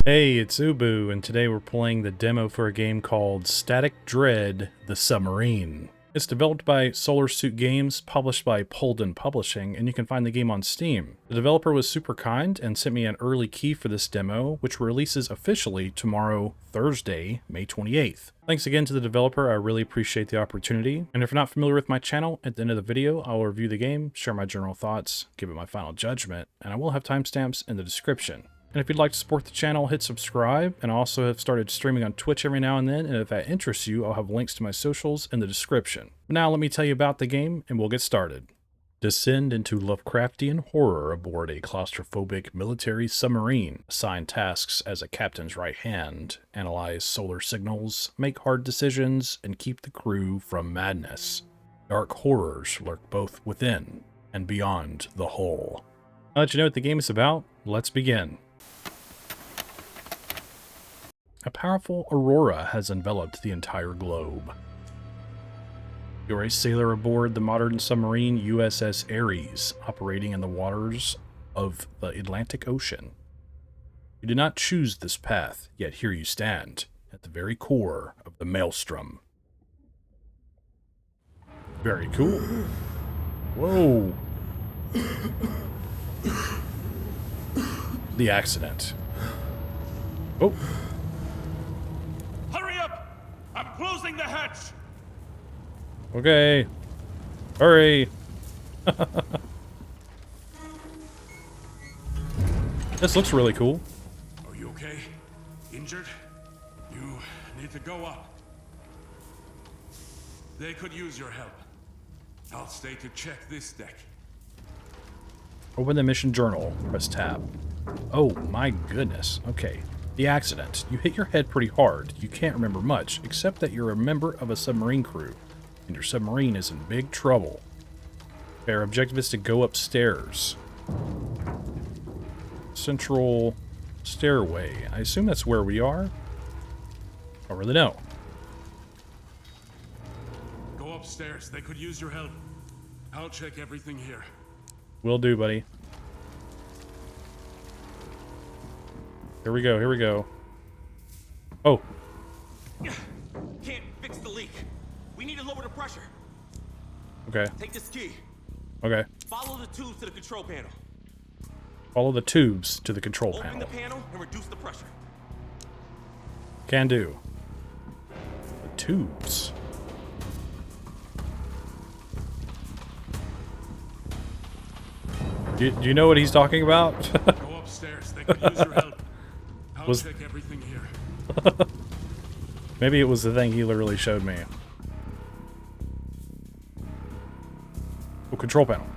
Hey, it's Ubu, and today we're playing the demo for a game called Static Dread: The Submarine. It's developed by Solar Suit Games, published by Polden Publishing, and you can find the game on Steam. The developer was super kind and sent me an early key for this demo, which releases officially tomorrow, Thursday, May 28th. Thanks again to the developer, I really appreciate the opportunity. And if you're not familiar with my channel, at the end of the video, I'll review the game, share my general thoughts, give it my final judgment, and I will have timestamps in the description. And if you'd like to support the channel, hit subscribe, and I also have started streaming on Twitch every now and then, and if that interests you, I'll have links to my socials in the description. But now let me tell you about the game, and we'll get started. Descend into Lovecraftian horror aboard a claustrophobic military submarine. Assign tasks as a captain's right hand, analyze solar signals, make hard decisions, and keep the crew from madness. Dark horrors lurk both within and beyond the hull. I'll let you know what the game is about. Let's begin. A powerful aurora has enveloped the entire globe. You're a sailor aboard the modern submarine USS Ares, operating in the waters of the Atlantic Ocean. You did not choose this path, yet here you stand, at the very core of the maelstrom. Very cool. Whoa. The accident. Oh. I'm closing the hatch! Okay. Hurry. This looks really cool. Are you okay? Injured? You need to go up. They could use your help. I'll stay to check this deck. Open the mission journal. Press tab. Oh my goodness. Okay. The accident. You hit your head pretty hard. You can't remember much, except that you're a member of a submarine crew, and your submarine is in big trouble. Our objective is to go upstairs. Central stairway. I assume that's where we are? I don't really know. Go upstairs. They could use your help. I'll check everything here. Will do, buddy. Here we go, here we go. Oh. Can't fix the leak. We need to lower the pressure. Okay. Take this key. Okay. Follow the tubes to the control panel. Follow the tubes to the control Open panel. the panel and reduce the pressure. Can do. The tubes. Do you know what he's talking about? Go upstairs. They could use your help. I'll check everything here. Maybe it was the thing he literally showed me. Oh, control panel.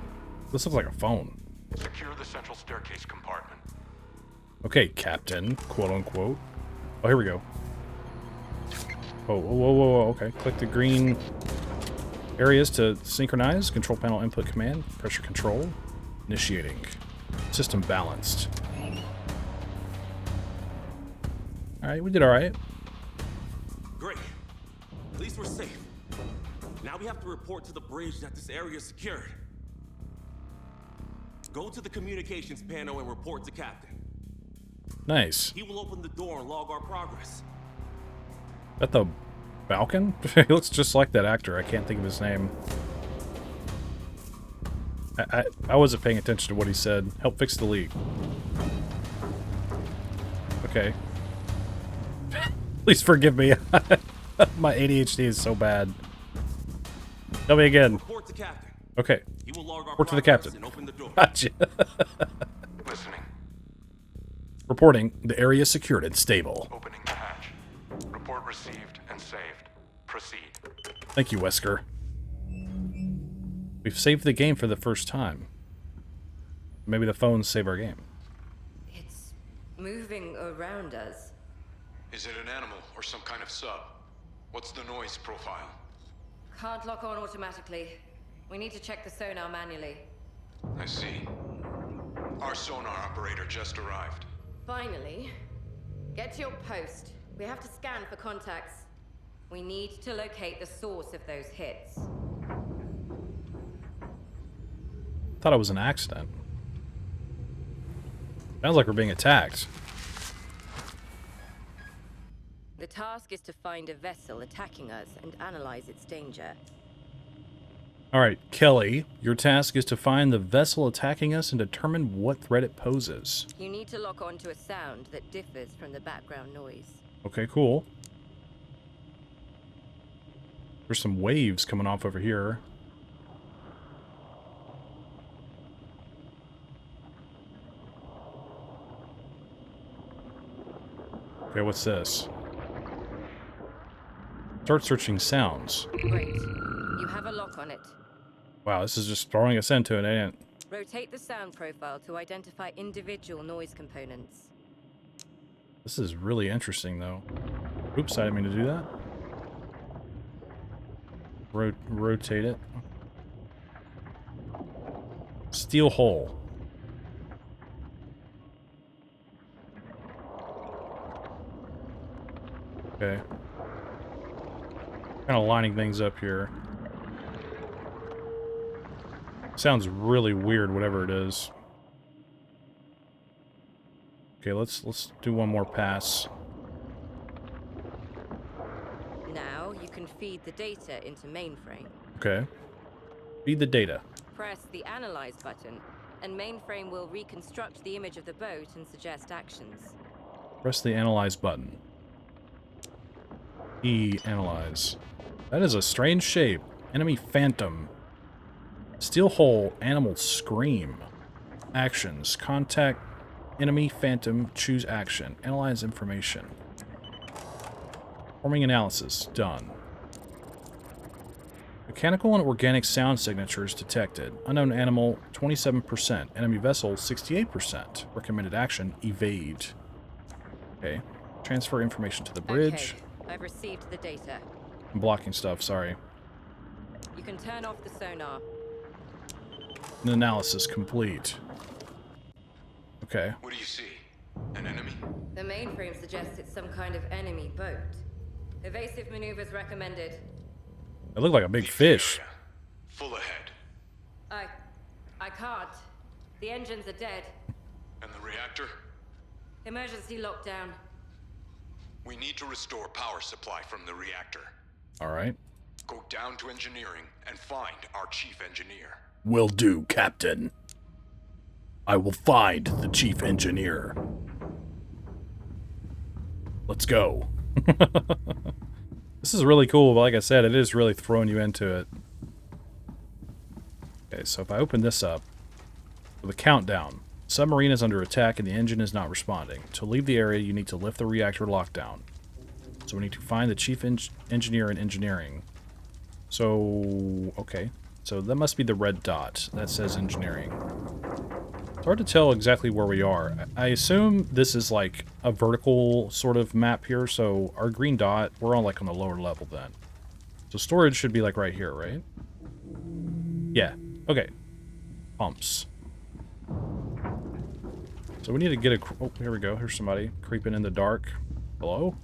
This looks like a phone. Secure the central staircase compartment. Okay, Captain, quote unquote. Oh, here we go. Oh, whoa, whoa, whoa, whoa. Okay, click the green areas to synchronize. Control panel input command. Pressure control. Initiating. System balanced. Alright, we did alright. Great. At least we're safe. Now we have to report to the bridge that this area is secured. Go to the communications panel and report to Captain. Nice. He will open the door and log our progress. Is that the Balkan? He looks just like that actor. I can't think of his name. I wasn't paying attention to what he said. Help fix the leak. Okay. Please forgive me. My ADHD is so bad. Tell me again. Report to Captain. Okay. He will log our Report to the progress captain. and open the door. Gotcha. Listening. Reporting. The area is secured and stable. Opening the hatch. Report received and saved. Proceed. Thank you, Wesker. We've saved the game for the first time. Maybe the phones save our game. It's moving around us. Is it an animal or some kind of sub? What's the noise profile? Can't lock on automatically. We need to check the sonar manually. I see. Our sonar operator just arrived. Finally. Get to your post. We have to scan for contacts. We need to locate the source of those hits. Thought it was an accident. Sounds like we're being attacked. The task is to find a vessel attacking us and analyze its danger. All right, Kelly, your task is to find the vessel attacking us and determine what threat it poses. You need to lock onto a sound that differs from the background noise. Okay, cool. There's some waves coming off over here. Okay, what's this? Start searching sounds. Great. You have a lock on it. Wow, this is just throwing us into it, ain't it? Rotate the sound profile to identify individual noise components. This is really interesting, though. Oops, I didn't mean to do that. Rotate it. Steel hull. Okay. Kind of lining things up here. Sounds really weird, whatever it is. Okay, let's do one more pass. Now you can feed the data into mainframe. Okay. Feed the data. Press the Analyze button, and mainframe will reconstruct the image of the boat and suggest actions. Press the Analyze button. Analyze. That is a strange shape. Enemy phantom. Steel hull. Animal scream. Actions. Contact enemy phantom. Choose action. Analyze information. Forming analysis. Done. Mechanical and organic sound signatures detected. Unknown animal 27%. Enemy vessel 68%. Recommended action evade. Okay. Transfer information to the bridge. Okay, I've received the data. I'm blocking stuff, sorry. You can turn off the sonar. An analysis complete. Okay. What do you see? An enemy? The mainframe suggests it's some kind of enemy boat. Evasive maneuvers recommended. It looked like a big Leave the fish. area. Full ahead. I can't. The engines are dead. And the reactor? Emergency lockdown. We need to restore power supply from the reactor. Alright. Go down to engineering and find our chief engineer. Will do, Captain. I will find the chief engineer. Let's go. This is really cool, but like I said, it is really throwing you into it. Okay, so if I open this up, with a countdown, submarine is under attack and the engine is not responding. To leave the area, you need to lift the reactor lockdown. So we need to find the chief engineer in engineering. So, okay. So that must be the red dot. That says engineering. It's hard to tell exactly where we are. I assume this is like a vertical sort of map here, so our green dot, we're on like on the lower level then. So storage should be like right here, right? Yeah. Okay. Pumps. So we need to get a... Oh, here we go. Here's somebody creeping in the dark. Hello?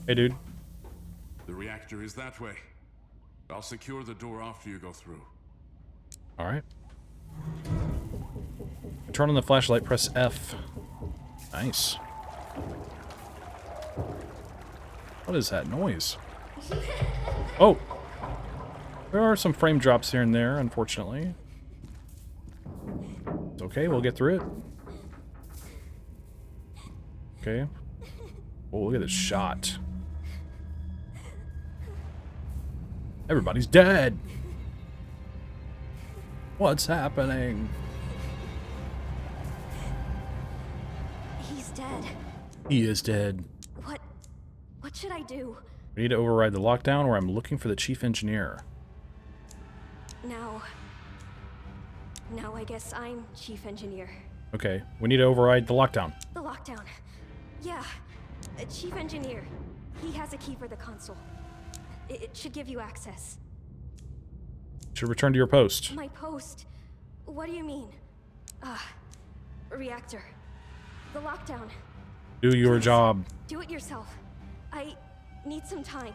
Hey, dude. The reactor is that way. I'll secure the door after you go through. Alright. Turn on the flashlight, press F. Nice. What is that noise? Oh! There are some frame drops here and there, unfortunately. It's okay, we'll get through it. Okay. Oh, look at this shot. Everybody's dead! What's happening? He's dead. He is dead. What should I do? We need to override the lockdown, or I'm looking for the chief engineer. Now I guess I'm chief engineer. Okay, we need to override the lockdown. The lockdown. Yeah. Chief engineer. He has a key for the console. It should give you access. Should return to your post. My post? What do you mean? Reactor. The lockdown. Do your job. Do it yourself. I need some time.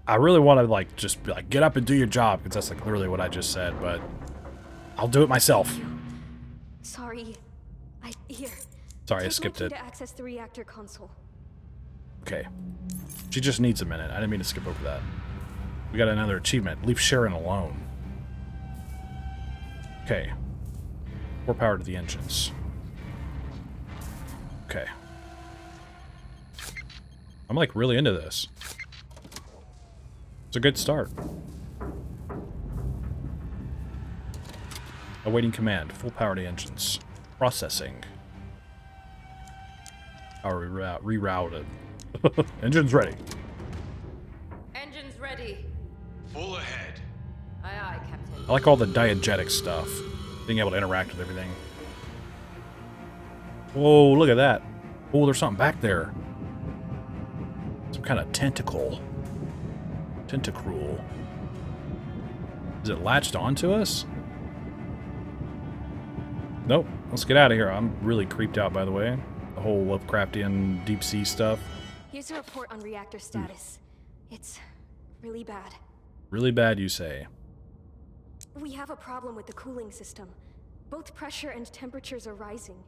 I really want to like just be like get up and do your job, because that's like literally what I just said, but I'll do it myself. Sorry. Here. Sorry, I Take skipped my it. key to access the reactor console. Okay. She just needs a minute. I didn't mean to skip over that. We got another achievement. Leave Sharon alone. Okay. More power to the engines. Okay. I'm like really into this. It's a good start. Awaiting command. Full power to engines. Processing. Power rerouted. Engines ready. Engines ready. Full ahead. Aye, aye, Captain. I like all the diegetic stuff. Being able to interact with everything. Whoa, look at that. Oh, there's something back there. Some kind of tentacle. Tentacruel. Is it latched onto us? Nope. Let's get out of here. I'm really creeped out, by the way. The whole Lovecraftian deep sea stuff. Here's a report on reactor status. It's really bad. Really bad, you say. We have a problem with the cooling system. Both pressure and temperatures are rising.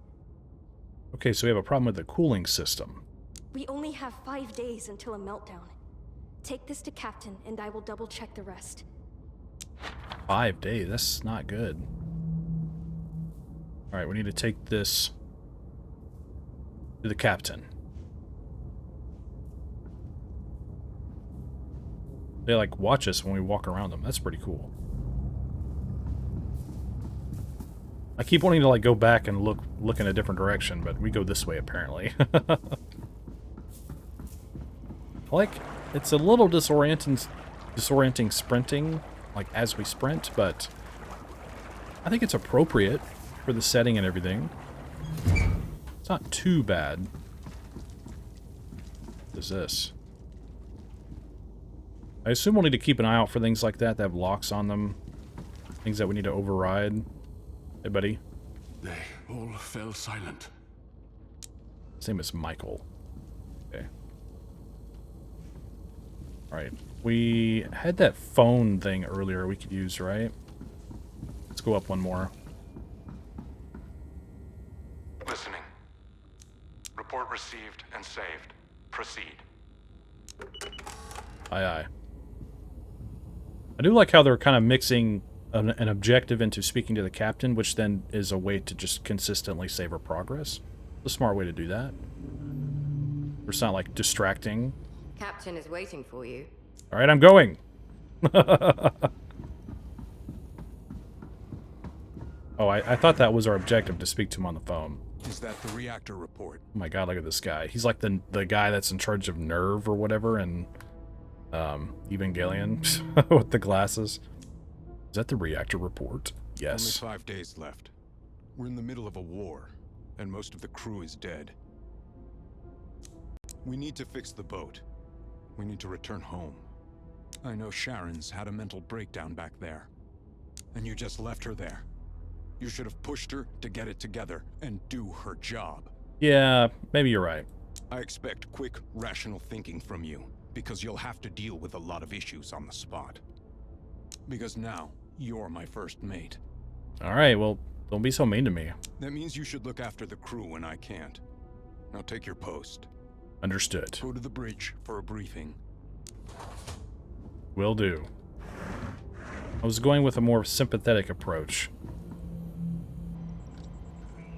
Okay, so we have a problem with the cooling system. We only have 5 days until a meltdown. Take this to Captain, and I will double-check the rest. 5 days? That's not good. Alright, we need to take this to the Captain. They, like, watch us when we walk around them. That's pretty cool. I keep wanting to, like, go back and look in a different direction, but we go this way, apparently. Like, it's a little disorienting sprinting, like, as we sprint, but I think it's appropriate for the setting and everything. It's not too bad. What is this? I assume we'll need to keep an eye out for things like that have locks on them. Things that we need to override. Hey, buddy. They all fell silent. His name is Michael. Okay. Alright. We had that phone thing earlier we could use, right? Let's go up one more. Listening. Report received and saved. Proceed. Aye, aye. I do like how they're kind of mixing an objective into speaking to the captain, which then is a way to just consistently save our progress. It's a smart way to do that. It's not like distracting. Captain is waiting for you. Alright, I'm going! Oh, I thought that was our objective, to speak to him on the phone. Is that the reactor report? Oh my god, look at this guy. He's like the guy that's in charge of Nerve or whatever in Evangelion with the glasses. Is that the reactor report? Yes. Only 5 days left. We're in the middle of a war, and most of the crew is dead. We need to fix the boat. We need to return home. I know Sharon's had a mental breakdown back there. And you just left her there. You should have pushed her to get it together and do her job. Yeah, maybe you're right. I expect quick, rational thinking from you, because you'll have to deal with a lot of issues on the spot. Because now, you're my first mate. Alright, well, don't be so mean to me. That means you should look after the crew when I can't. Now take your post. Understood. Go to the bridge for a briefing. Will do. I was going with a more sympathetic approach.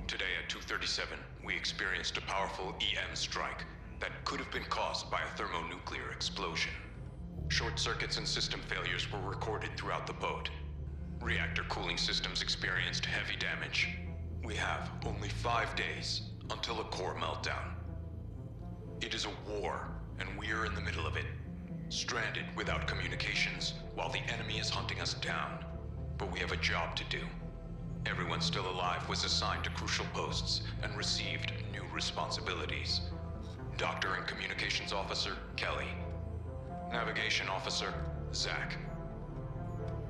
Today at 2:37, we experienced a powerful EM strike that could have been caused by a thermonuclear explosion. Short circuits and system failures were recorded throughout the boat. Reactor cooling systems experienced heavy damage. We have only 5 days until a core meltdown. It is a war, and we're in the middle of it. Stranded without communications, while the enemy is hunting us down. But we have a job to do. Everyone still alive was assigned to crucial posts and received new responsibilities. Doctor and Communications Officer, Kelly. Navigation Officer, Zach.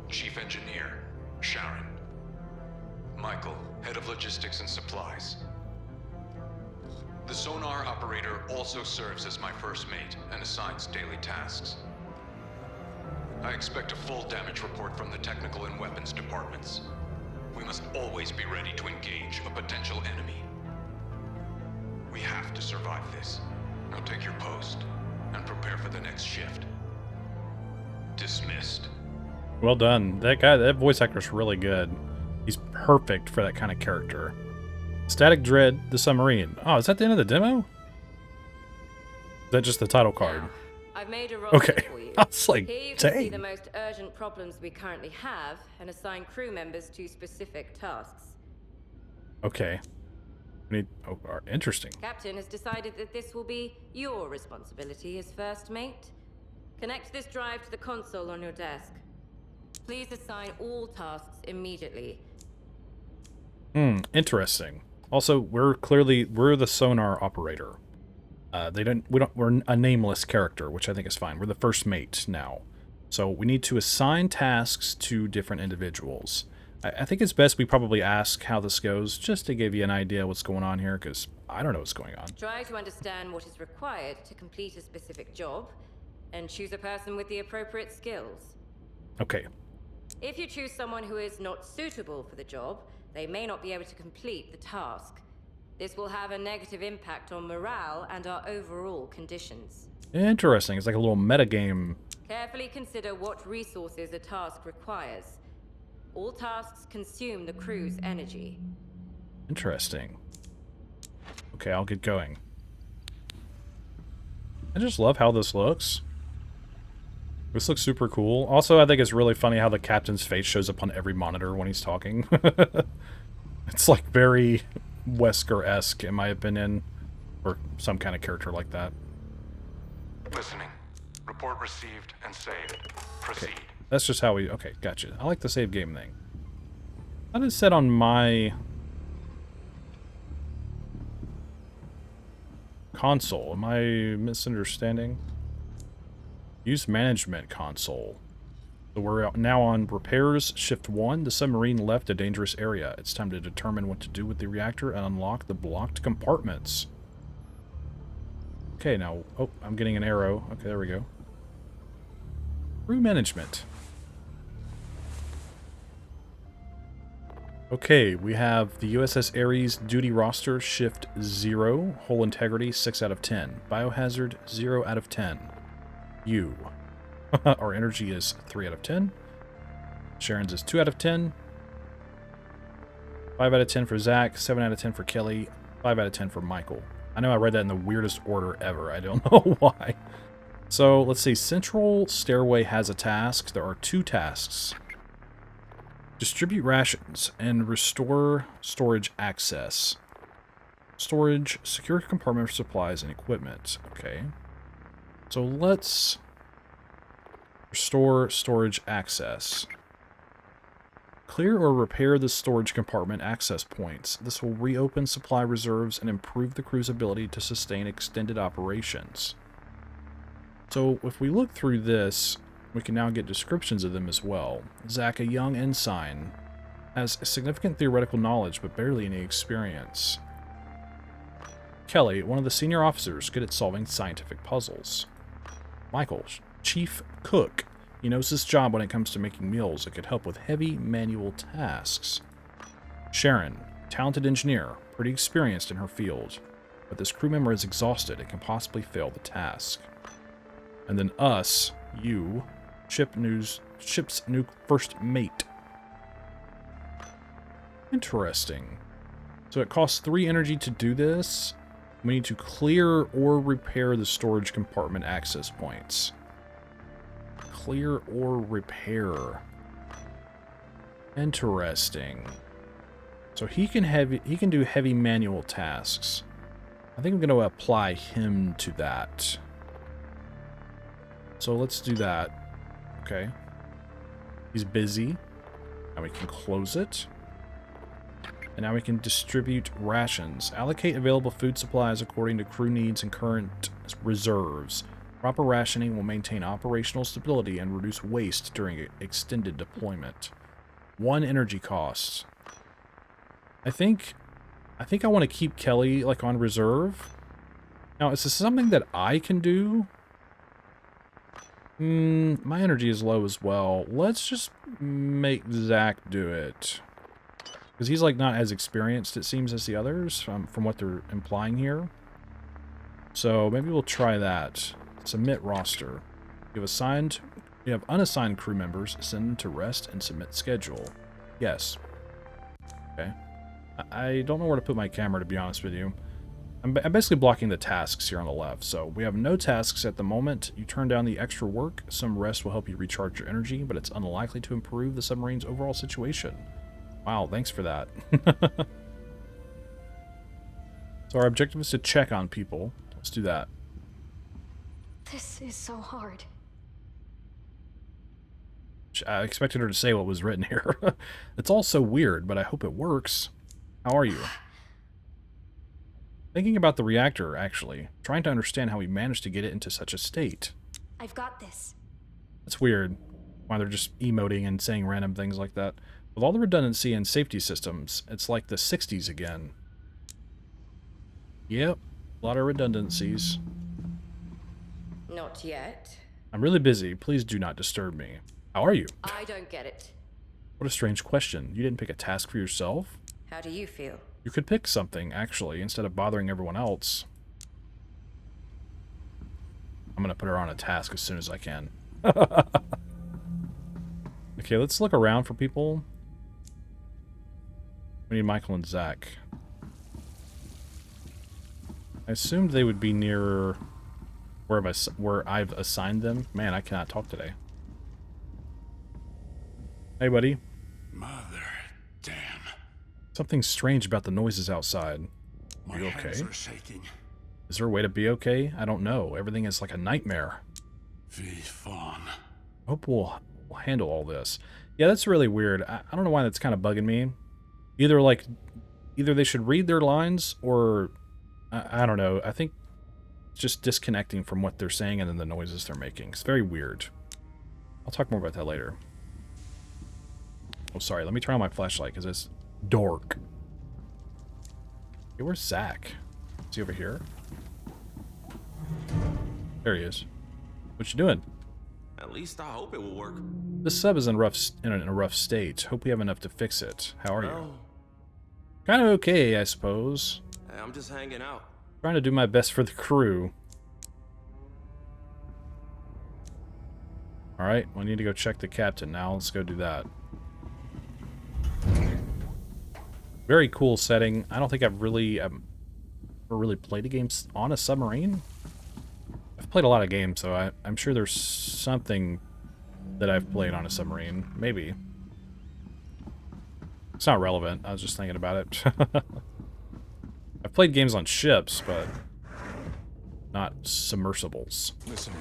Chief Engineer, Sharon. Michael, Head of Logistics and Supplies. The sonar operator also serves as my first mate and assigns daily tasks. I expect a full damage report from the technical and weapons departments. We must always be ready to engage a potential enemy. We have to survive this. Now take your post and prepare for the next shift. Dismissed. Well done. That guy, that voice actor's really good. He's perfect for that kind of character. Static Dread, the Submarine. Oh, is that the end of the demo? Is that just the title card? Now, I've made a roster Okay. for you. I was like, Here you can see dang. the most urgent problems we currently have and assign crew members to specific tasks. Okay. We need, oh, interesting. Captain has decided that this will be your responsibility as first mate. Connect this drive to the console on your desk. Please assign all tasks immediately. Interesting. Also, we're the sonar operator. We're a nameless character, which I think is fine. We're the first mate now. So we need to assign tasks to different individuals. I think it's best we probably ask how this goes, just to give you an idea what's going on here, because I don't know what's going on. Try to understand what is required to complete a specific job, and choose a person with the appropriate skills. Okay. If you choose someone who is not suitable for the job, they may not be able to complete the task. This will have a negative impact on morale and our overall conditions. Interesting. It's like a little metagame. Carefully consider what resources a task requires. All tasks consume the crew's energy. Interesting. Okay, I'll get going. I just love how this looks. This looks super cool. Also, I think it's really funny how the captain's face shows up on every monitor when he's talking. It's like very Wesker-esque, in my opinion. Or some kind of character like that. Listening. Report received and saved. Proceed. Okay. That's just how we... Okay, gotcha. I like the save game thing. That is set on my... console. Am I misunderstanding? Use management console. So we're now on repairs shift 1. The submarine left a dangerous area. It's time to determine what to do with the reactor and unlock the blocked compartments. Okay, now... Oh, I'm getting an arrow. Okay, there we go. Crew management. Okay, we have the USS Ares duty roster, shift 0, hull integrity 6 out of 10, biohazard 0 out of 10. You. Our energy is 3 out of 10. Sharon's is 2 out of 10. 5 out of 10 for Zach, 7 out of 10 for Kelly, 5 out of 10 for Michael. I know I read that in the weirdest order ever. I don't know why. So, let's see. Central Stairway has a task. There are 2 tasks. Distribute rations and restore storage access. Storage, secure compartment for supplies and equipment. Okay. So let's restore storage access. Clear or repair the storage compartment access points. This will reopen supply reserves and improve the crew's ability to sustain extended operations. So if we look through this, we can now get descriptions of them as well. Zach, a young ensign, has significant theoretical knowledge but barely any experience. Kelly, one of the senior officers, good at solving scientific puzzles. Michael, chief cook. He knows his job when it comes to making meals that could help with heavy manual tasks. Sharon, talented engineer, pretty experienced in her field, but this crew member is exhausted and can possibly fail the task. And then us, you, ship's new first mate. Interesting. So it costs 3 energy to do this. We need to clear or repair the storage compartment access points. Clear or repair. Interesting. So he can do heavy manual tasks. I think I'm going to apply him to that. So let's do that. Okay. He's busy. Now we can close it. And now we can distribute rations. Allocate available food supplies according to crew needs and current reserves. Proper rationing will maintain operational stability and reduce waste during extended deployment. 1 energy cost. I think I want to keep Kelly like on reserve. Now, is this something that I can do? My energy is low as well. Let's just make Zach do it. Because he's like not as experienced, it seems, as the others, from what they're implying here. So maybe we'll try that. Submit roster. You have unassigned crew members. Send them to rest and submit schedule. Yes. Okay. I don't know where to put my camera, to be honest with you. I'm basically blocking the tasks here on the left. So we have no tasks at the moment. You turn down the extra work. Some rest will help you recharge your energy, but it's unlikely to improve the submarine's overall situation. Wow, thanks for that. So our objective is to check on people. Let's do that. This is so hard. I expected her to say what was written here. It's all so weird, but I hope it works. How are you? Thinking about the reactor, actually. Trying to understand how we managed to get it into such a state. I've got this. It's weird why they're just emoting and saying random things like that. With all the redundancy and safety systems, it's like the 60s again. Yep, a lot of redundancies. Not yet. I'm really busy. Please do not disturb me. How are you? I don't get it. What a strange question. You didn't pick a task for yourself? How do you feel? You could pick something, actually, instead of bothering everyone else. I'm gonna put her on a task as soon as I can. Okay, let's look around for people. We need Michael and Zach. I assumed they would be near where I've assigned them. Man, I cannot talk today. Hey, buddy. Mother, damn. Something strange about the noises outside. My You okay? hands are shaking. Is there a way to be okay? I don't know. Everything is like a nightmare. Fy fan. I hope we'll handle all this. Yeah, that's really weird. I don't know why that's kind of bugging me. Either they should read their lines, or I don't know. I think it's just disconnecting from what they're saying and then the noises they're making. It's very weird. I'll talk more about that later. Oh, sorry. Let me turn on my flashlight because it's dark. Hey, where's Zach? Is he over here? There he is. What you doing? At least I hope it will work. This sub is in a rough state. Hope we have enough to fix it. How are you? Oh, Kind of okay, I suppose. I'm just hanging out. Trying to do my best for the crew. Alright, we need to go check the captain now. Let's go do that. Very cool setting. I don't think I've really ever really played a game on a submarine. I've played a lot of games, so I'm sure there's something that I've played on a submarine. Maybe. It's not relevant. I was just thinking about it. I've played games on ships, but not submersibles. Listen,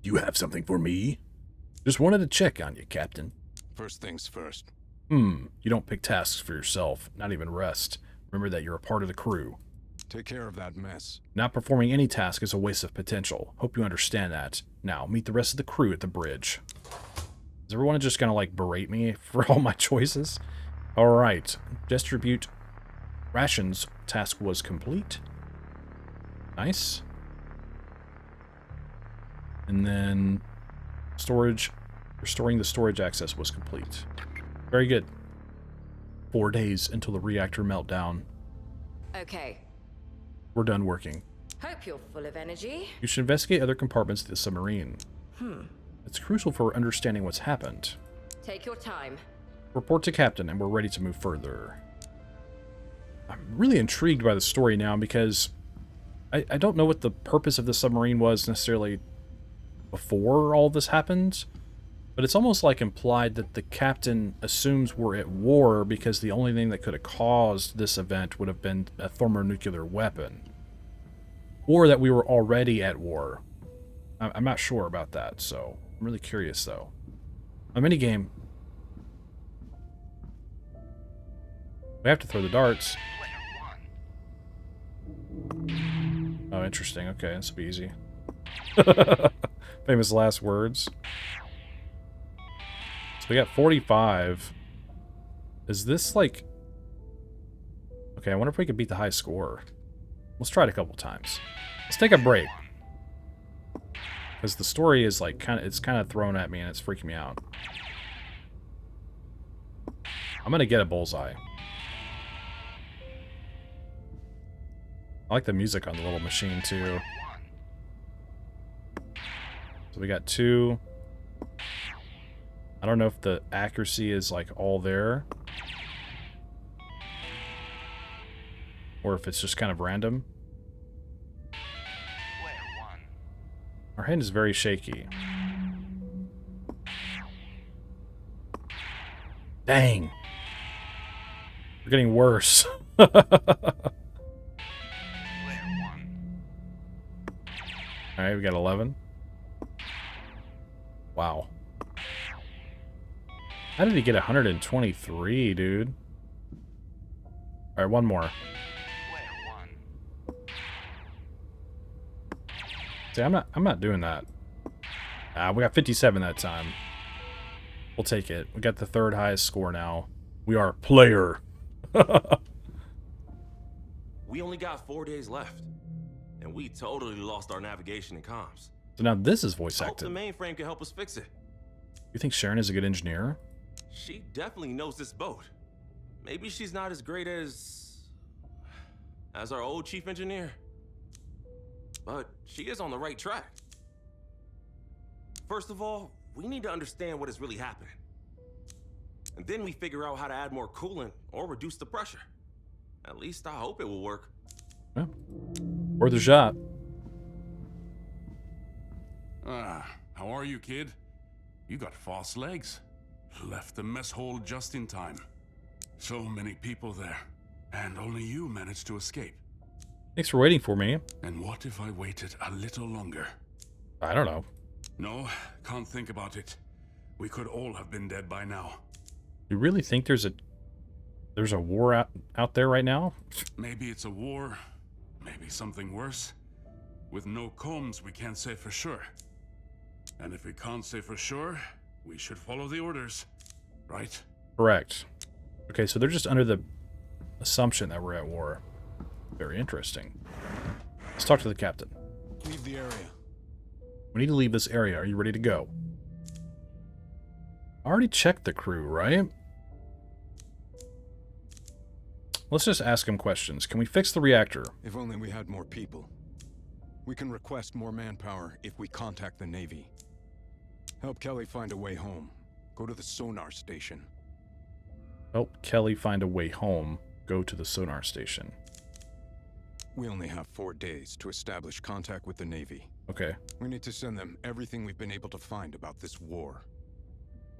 You have something for me? Just wanted to check on you, Captain. first things first. You don't pick tasks for yourself, not even rest. Remember that you're a part of the crew. Take care of that mess. Not performing any task is a waste of potential. Hope you understand that. Now, meet the rest of the crew at the bridge. Is everyone just gonna, like, berate me for all my choices? Alright. Distribute rations task was complete. Nice. And then storage, restoring the storage access was complete. Very good. 4 days until the reactor meltdown. Okay. We're done working. Hope you're full of energy. You should investigate other compartments of the submarine. It's crucial for understanding what's happened. Take your time. Report to Captain, and we're ready to move further. I'm really intrigued by the story now because I don't know what the purpose of the submarine was necessarily before all this happened, but it's almost like implied that the captain assumes we're at war because the only thing that could have caused this event would have been a thermonuclear weapon. Or that we were already at war. I'm not sure about that, so I'm really curious, though. A minigame. We have to throw the darts. Oh, interesting. Okay, this will be easy. Famous last words. So we got 45. Is this like... Okay, I wonder if we could beat the high score. Let's try it a couple times. Let's take a break. Because the story is like it's kind of thrown at me and it's freaking me out. I'm gonna get a bullseye. I like the music on the little machine too. So we got 2. I don't know if the accuracy is like all there, or if it's just kind of random. Our hand is very shaky. Dang. We're getting worse. Alright, we got 11. Wow. How did he get 123, dude? Alright, one more. See, I'm not doing that. We got 57 that time. We'll take it. We got the 3rd highest score now. We are player. We only got 4 days left, and we totally lost our navigation and comms. So now this is voice I hope acted. the mainframe can help us fix it. You think Sharon is a good engineer? She definitely knows this boat. Maybe she's not as great as our old chief engineer, but she is on the right track. First of all, we need to understand what is really happening. And then we figure out how to add more coolant or reduce the pressure. At least I hope it will work. Yeah. Worth a shot. How are you, kid? You got fast legs. Left the mess hall just in time. So many people there, and only you managed to escape. Thanks for waiting for me. And what if I waited a little longer? I don't know. No, can't think about it. We could all have been dead by now. You really think there's a war out there right now? Maybe it's a war, maybe something worse. With no comms, we can't say for sure. And if we can't say for sure, we should follow the orders, right? Correct. Okay, so they're just under the assumption that we're at war. Very interesting. Let's talk to the captain. Leave the area. We need to leave this area. Are you ready to go? I already checked the crew, right? Let's just ask him questions. Can we fix the reactor? If only we had more people. We can request more manpower if we contact the Navy. Help Kelly find a way home. Go to the sonar station. Help Kelly find a way home. Go to the sonar station. We only have 4 days to establish contact with the Navy. Okay. We need to send them everything we've been able to find about this war.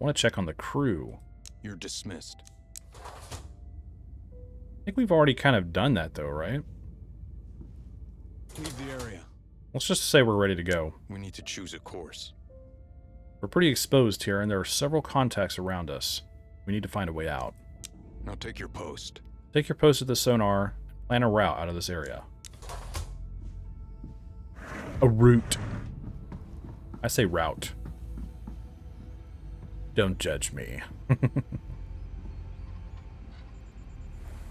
I want to check on the crew. You're dismissed. I think we've already kind of done that though, right? Leave the area. Let's just say we're ready to go. We need to choose a course. We're pretty exposed here, and there are several contacts around us. We need to find a way out. Now take your post. Take your post at the sonar. Plan a route out of this area. A route. I say route. Don't judge me.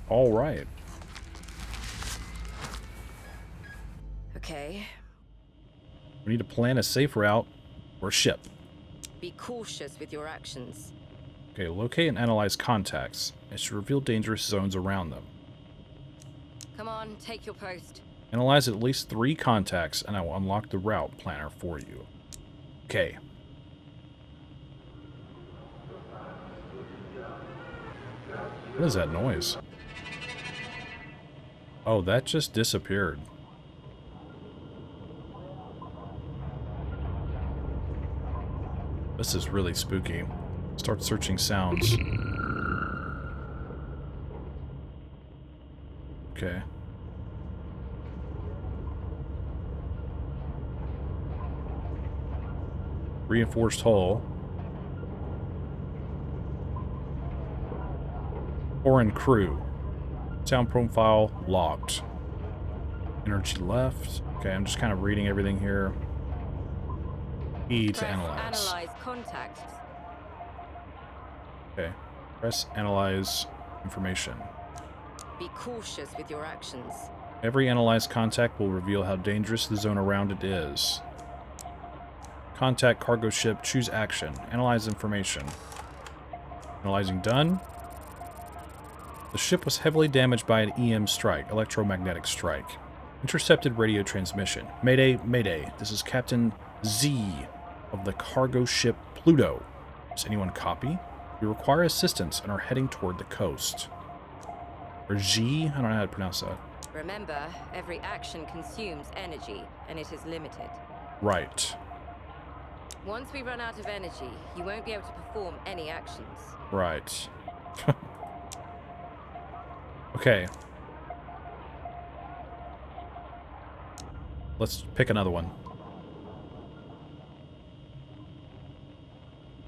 All right. Okay. We need to plan a safe route or ship. Be cautious with your actions. Okay, locate and analyze contacts. It should reveal dangerous zones around them. Come on, take your post. Analyze at least 3 contacts, and I will unlock the route planner for you. Okay. What is that noise? Oh, that just disappeared. This is really spooky. Start searching sounds. Okay. Reinforced hull. Foreign crew. Sound profile locked. Energy left. Okay, I'm just kind of reading everything here. E to Press analyze. Analyze contacts. Okay. Press analyze information. Be cautious with your actions. Every analyzed contact will reveal how dangerous the zone around it is. Contact cargo ship, choose action. Analyze information. Analyzing done. The ship was heavily damaged by an EM strike, electromagnetic strike. Intercepted radio transmission. Mayday, Mayday. This is Captain Z of the cargo ship Pluto. Does anyone copy? We require assistance and are heading toward the coast. Or G? I don't know how to pronounce that. Remember, every action consumes energy, and it is limited. Right. Once we run out of energy, you won't be able to perform any actions. Right. Okay. Let's pick another one.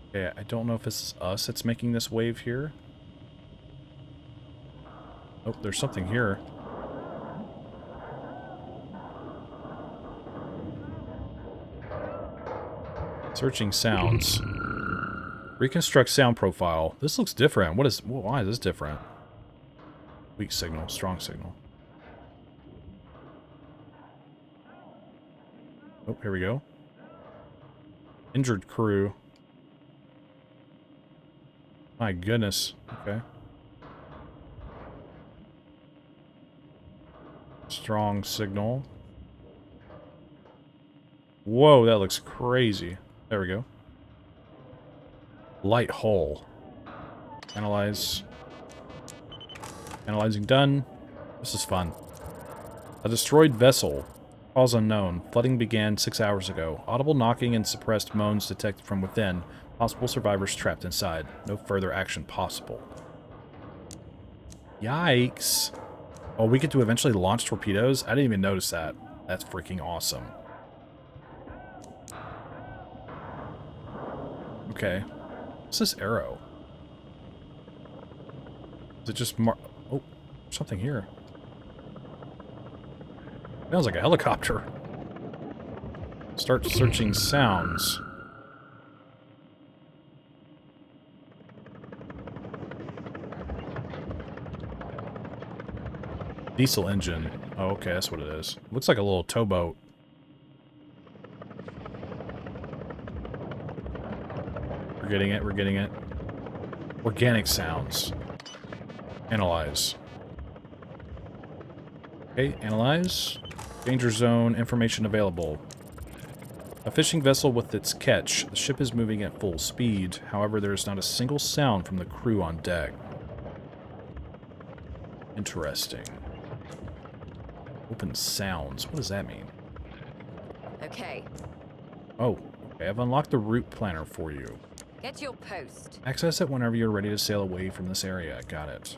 Okay, I don't know if it's us that's making this wave here. Oh, there's something here. Searching sounds. Reconstruct sound profile. This looks different. Why is this different? Weak signal, strong signal. Oh, here we go. Injured crew. My goodness. Okay. Strong signal. Whoa, that looks crazy. There we go. Light hull. Analyze. Analyzing done. This is fun. A destroyed vessel. Cause unknown. Flooding began 6 hours ago. Audible knocking and suppressed moans detected from within. Possible survivors trapped inside. No further action possible. Yikes. Oh, we get to eventually launch torpedoes? I didn't even notice that. That's freaking awesome. Okay. What's this arrow? Is it just oh, something here. Sounds like a helicopter. Start searching sounds. Diesel engine. Oh, okay, that's what it is. Looks like a little towboat. We're getting it, we're getting it. Organic sounds. Analyze. Okay, analyze. Danger zone, information available. A fishing vessel with its catch. The ship is moving at full speed. However, there is not a single sound from the crew on deck. Interesting. Open sounds. What does that mean? Okay, Oh, okay. I've unlocked the route planner for you. get to your post. Access it whenever you're ready to sail away from this area. Got it.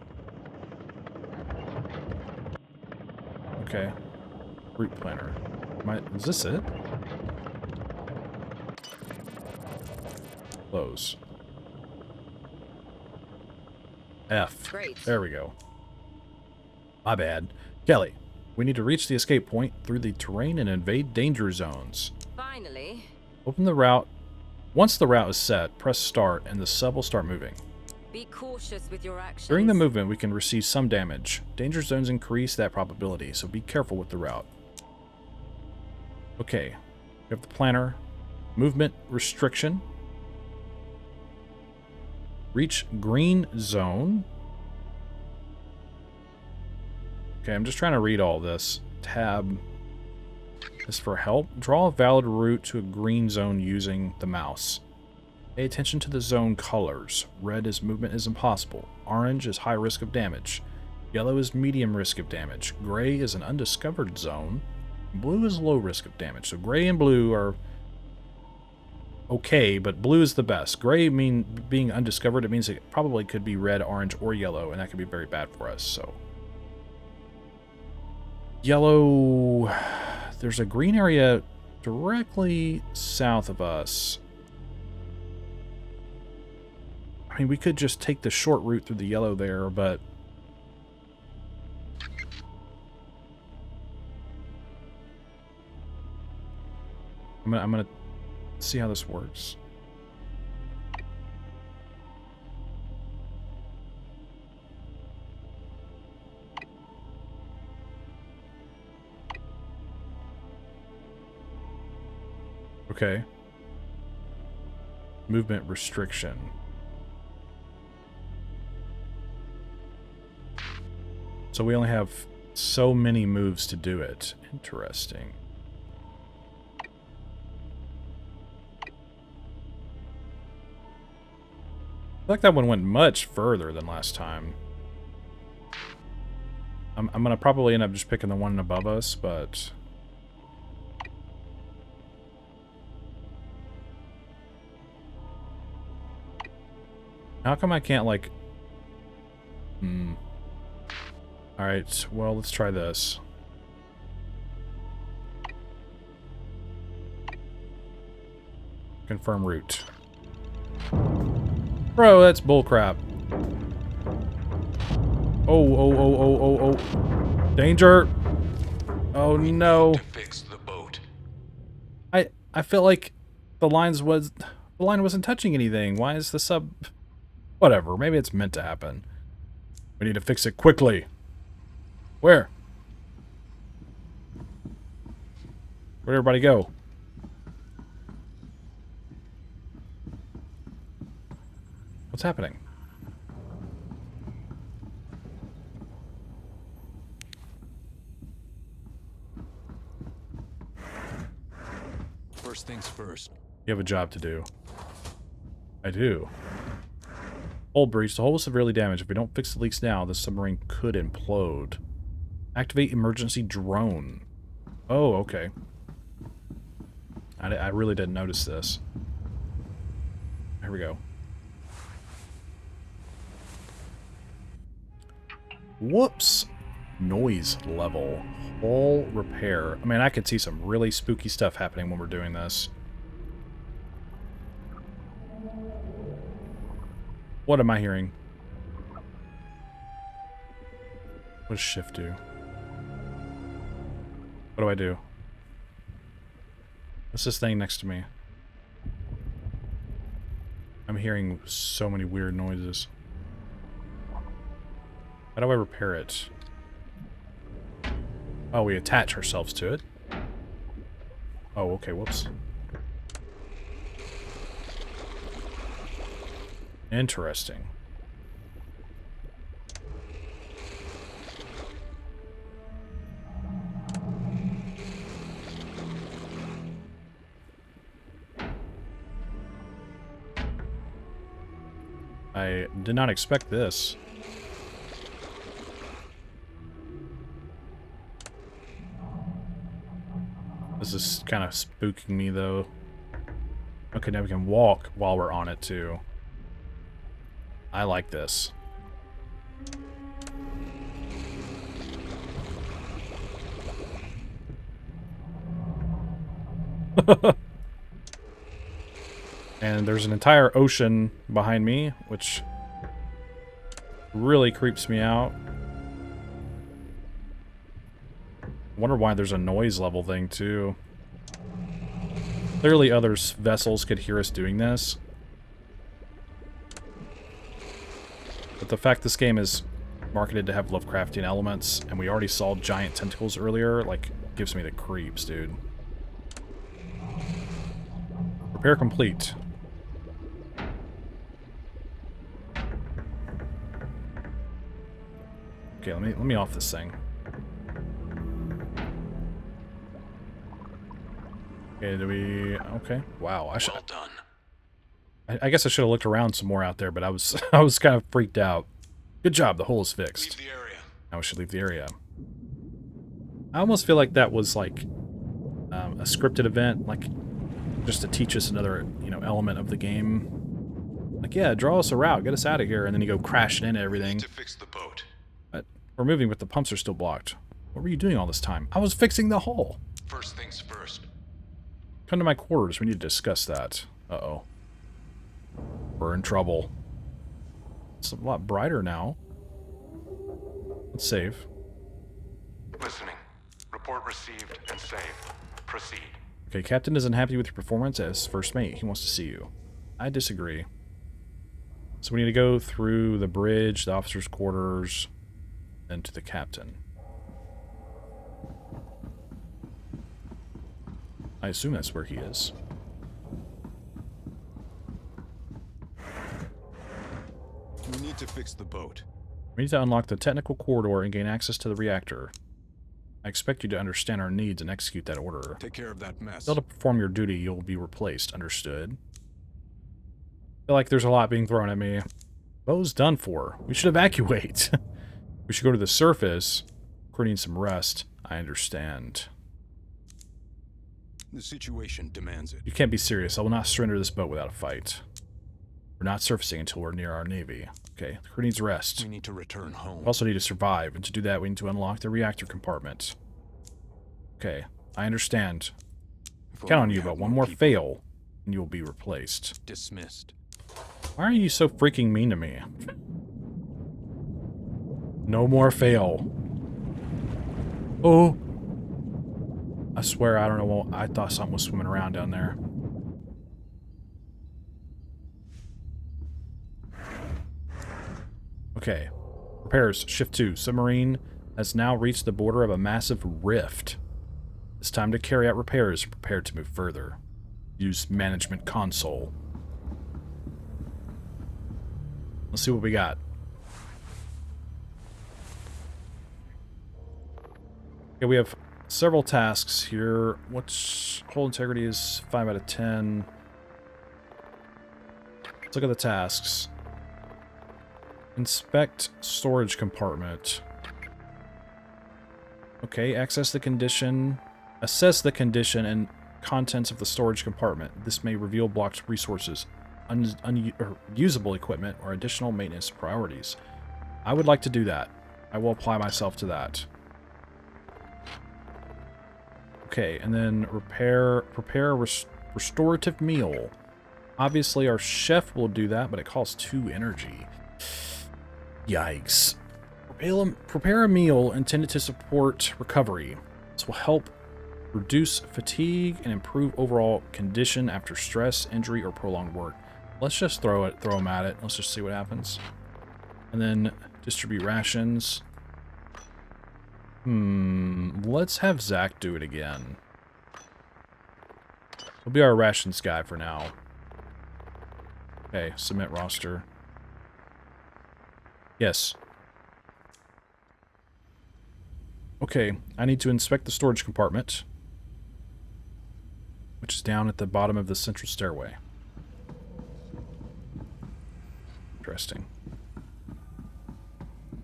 Okay. Route planner. Is this it? Close. F. Great. There we go. My bad. Kelly, we need to reach the escape point through the terrain and invade danger zones. Finally. Open the route. Once the route is set, press start and the sub will start moving. Be cautious with your actions. During the movement, we can receive some damage. Danger zones increase that probability, so be careful with the route. Okay. We have the planner. Movement restriction. Reach green zone. Okay, I'm just trying to read all this. Tab is for help. Draw a valid route to a green zone using the mouse. Pay attention to the zone colors. Red is movement is impossible. Orange is high risk of damage. Yellow is medium risk of damage. Gray is an undiscovered zone. Blue is low risk of damage. So gray and blue are okay, but blue is the best. Gray being undiscovered, it means it probably could be red, orange, or yellow, and that could be very bad for us, so. Yellow, there's a green area directly south of us. I mean, we could just take the short route through the yellow there, but I'm gonna see how this works. Okay. Movement restriction. So we only have So many moves to do it. Interesting. I feel like that one went much further than last time. I'm gonna probably end up just picking the one above us, but... How come I can't, like... Alright, well, let's try this. Confirm route. Bro, that's bullcrap. Oh. Danger! Oh no. To fix the boat. I feel like the line wasn't touching anything. Why is the sub... Whatever, maybe it's meant to happen. We need to fix it quickly. Where? Where'd everybody go? What's happening? First things first. You have a job to do. I do. Hull breach. The hull was severely damaged. If we don't fix the leaks now, the submarine could implode. Activate emergency drone. Oh, okay. I really didn't notice this. Here we go. Whoops. Noise level. Hull repair. I mean, I could see some really spooky stuff happening when we're doing this. What am I hearing? What does shift do? What do I do? What's this thing next to me? I'm hearing so many weird noises. How do I repair it? Oh, we attach ourselves to it. Oh, okay, whoops. Interesting. I did not expect this. This is kind of spooking me, though. Okay, now we can walk while we're on it, too. I like this. And there's an entire ocean behind me, which really creeps me out. I wonder why there's a noise level thing, too. Clearly other vessels could hear us doing this. But the fact this game is marketed to have Lovecraftian elements, and we already saw giant tentacles earlier, like, gives me the creeps, dude. Repair complete. Okay, let me off this thing. Okay, do we... Okay, wow. Well done. I guess I should have looked around some more out there, but I was I was kind of freaked out. Good job, the hole is fixed. Leave the area. Now we should leave the area. I almost feel like that was like a scripted event, like just to teach us another, you know, element of the game. Like, yeah, draw us a route, get us out of here, and then you go crashing into everything. To fix the boat. But we're moving, but the pumps are still blocked. What were you doing all this time? I was fixing the hull. First things first. Come to my quarters. We need to discuss that. Uh-oh. We're in trouble. It's a lot brighter now. Let's save. Listening. Report received and saved. Proceed. Okay, Captain isn't happy with your performance as first mate. He wants to see you. I disagree. So we need to go through the bridge, the officer's quarters, then to the captain. I assume that's where he is. We need to fix the boat. We need to unlock the technical corridor and gain access to the reactor. I expect you to understand our needs and execute that order. Take care of that mess. Fail to perform your duty, you'll be replaced. Understood. I feel like there's a lot being thrown at me. Bo's done for. We should evacuate. We should go to the surface. We're needing some rest. I understand. The situation demands it. You can't be serious. I will not surrender this boat without a fight. We're not surfacing until we're near our navy. Okay, the crew needs rest. We need to return home. We also need to survive, and to do that we need to unlock the reactor compartment. Okay, I understand. Count on you, but one more fail, and you will be replaced. Dismissed. Why are you so freaking mean to me? No more fail. Oh! I swear, I don't know what... I thought something was swimming around down there. Okay. Repairs. Shift 2. Submarine has now reached the border of a massive rift. It's time to carry out repairs and prepare to move further. Use management console. Let's see what we got. Okay, we have several tasks here. What's hull integrity is 5 out of 10. Let's look at the tasks. Inspect storage compartment. Okay, access the condition. Assess the condition and contents of the storage compartment. This may reveal blocked resources, unusable equipment, or additional maintenance priorities. I would like to do that. I will apply myself to that. Okay, and then prepare a restorative meal. Obviously, our chef will do that, but it costs 2 energy. Yikes. Prepare a meal intended to support recovery. This will help reduce fatigue and improve overall condition after stress, injury, or prolonged work. Let's just throw them at it. Let's just see what happens. And then distribute rations. Let's have Zach do it again. He'll be our rations guy for now. Okay, submit roster. Yes. Okay, I need to inspect the storage compartment, which is down at the bottom of the central stairway. Interesting.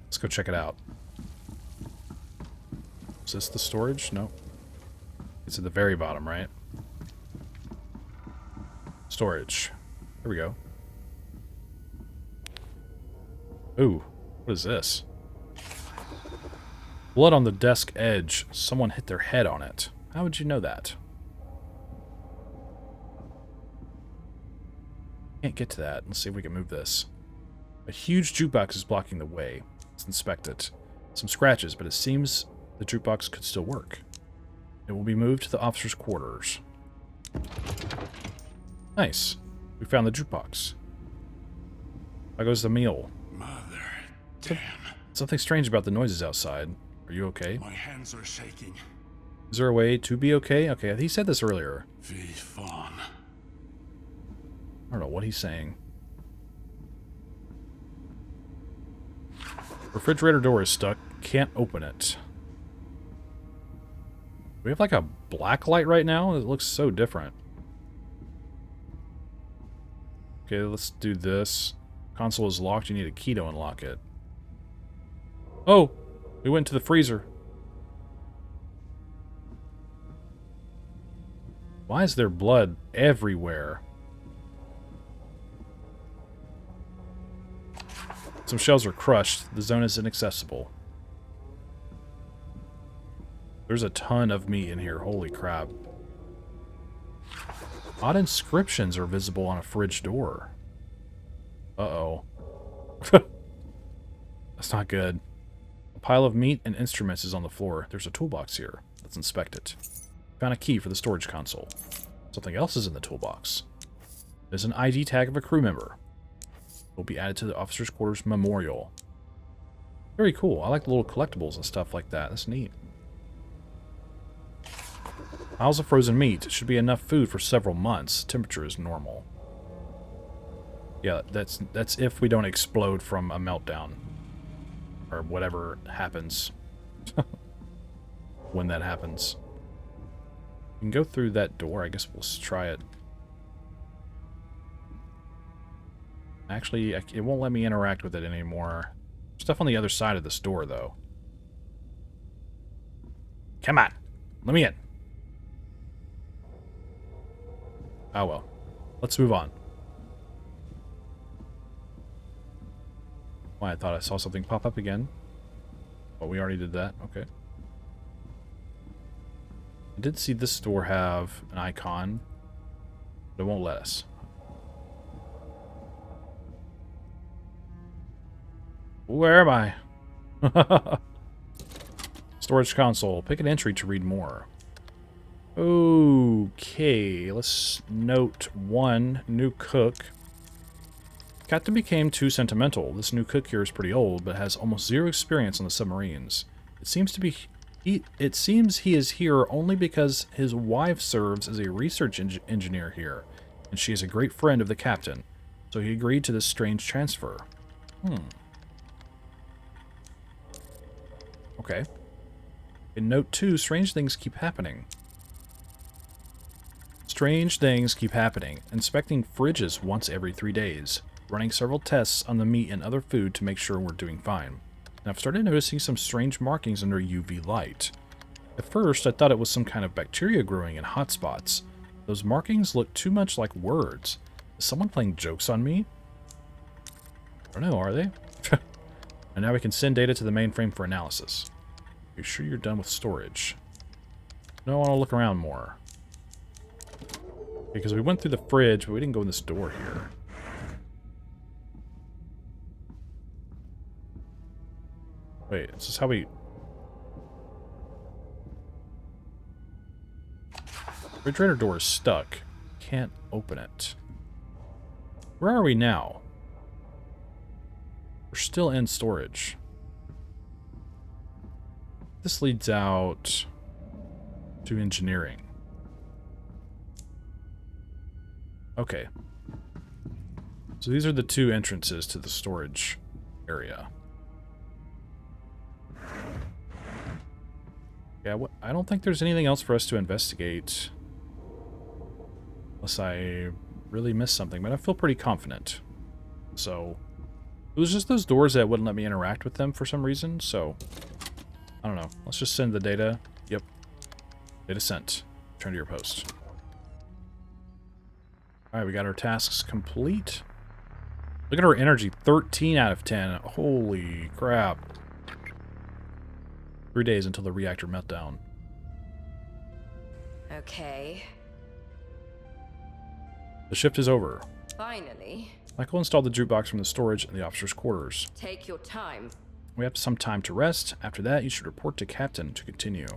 Let's go check it out. Is this the storage? No. It's at the very bottom, right? Storage. There we go. Ooh, what is this? Blood on the desk edge. Someone hit their head on it. How would you know that? Can't get to that. Let's see if we can move this. A huge jukebox is blocking the way. Let's inspect it. Some scratches, but it seems the jukebox could still work. It will be moved to the officer's quarters. Nice. We found the jukebox. How goes the meal? Mother, damn. Something strange about the noises outside. Are you okay? My hands are shaking. Is there a way to be okay? Okay, he said this earlier. Fy fan. I don't know what he's saying. Refrigerator door is stuck. Can't open it. We have like a black light right now? It looks so different. Okay, let's do this. Console is locked. You need a key to unlock it. Oh! We went to the freezer. Why is there blood everywhere? Some shells are crushed. The zone is inaccessible. There's a ton of meat in here. Holy crap. Odd inscriptions are visible on a fridge door. Uh-oh. That's not good. A pile of meat and instruments is on the floor. There's a toolbox here. Let's inspect it. Found a key for the storage console. Something else is in the toolbox. There's an ID tag of a crew member. It will be added to the officer's quarters memorial. Very cool. I like the little collectibles and stuff like that. That's neat. Piles of frozen meat. Should be enough food for several months. Temperature is normal. Yeah, that's if we don't explode from a meltdown. Or whatever happens. when that happens. We can go through that door. I guess we'll try it. Actually, it won't let me interact with it anymore. Stuff on the other side of this door, though. Come on. Let me in. Oh well. Let's move on. Why, I thought I saw something pop up again. But we already did that. Okay. I did see this door have an icon, but it won't let us. Where am I? Storage console. Pick an entry to read more. Okay, let's note 1. New cook. Captain became too sentimental. This new cook here is pretty old, but has almost zero experience on the submarines. It seems he is here only because his wife serves as a research engineer here, and she is a great friend of the captain, so he agreed to this strange transfer. Okay. In note 2, strange things keep happening. Strange things keep happening. Inspecting fridges once every 3 days. Running several tests on the meat and other food to make sure we're doing fine. And I've started noticing some strange markings under UV light. At first, I thought it was some kind of bacteria growing in hot spots. Those markings look too much like words. Is someone playing jokes on me? I don't know, are they? And now we can send data to the mainframe for analysis. Are you sure you're done with storage? No, I want to look around more. Because we went through the fridge, but we didn't go in this door here. Wait, is this how we... Refrigerator door is stuck. Can't open it. Where are we now? We're still in storage. This leads out to engineering. Okay. So these are the 2 entrances to the storage area. Yeah, I don't think there's anything else for us to investigate. Unless I really missed something, but I feel pretty confident. So, it was just those doors that wouldn't let me interact with them for some reason, so... I don't know. Let's just send the data. Yep. Data sent. Return to your post. Alright, we got our tasks complete. Look at our energy. 13 out of 10. Holy crap. 3 days until the reactor meltdown. Okay. The shift is over. Finally. Michael installed the jukebox from the storage in the officers' quarters. Take your time. We have some time to rest. After that, you should report to Captain to continue.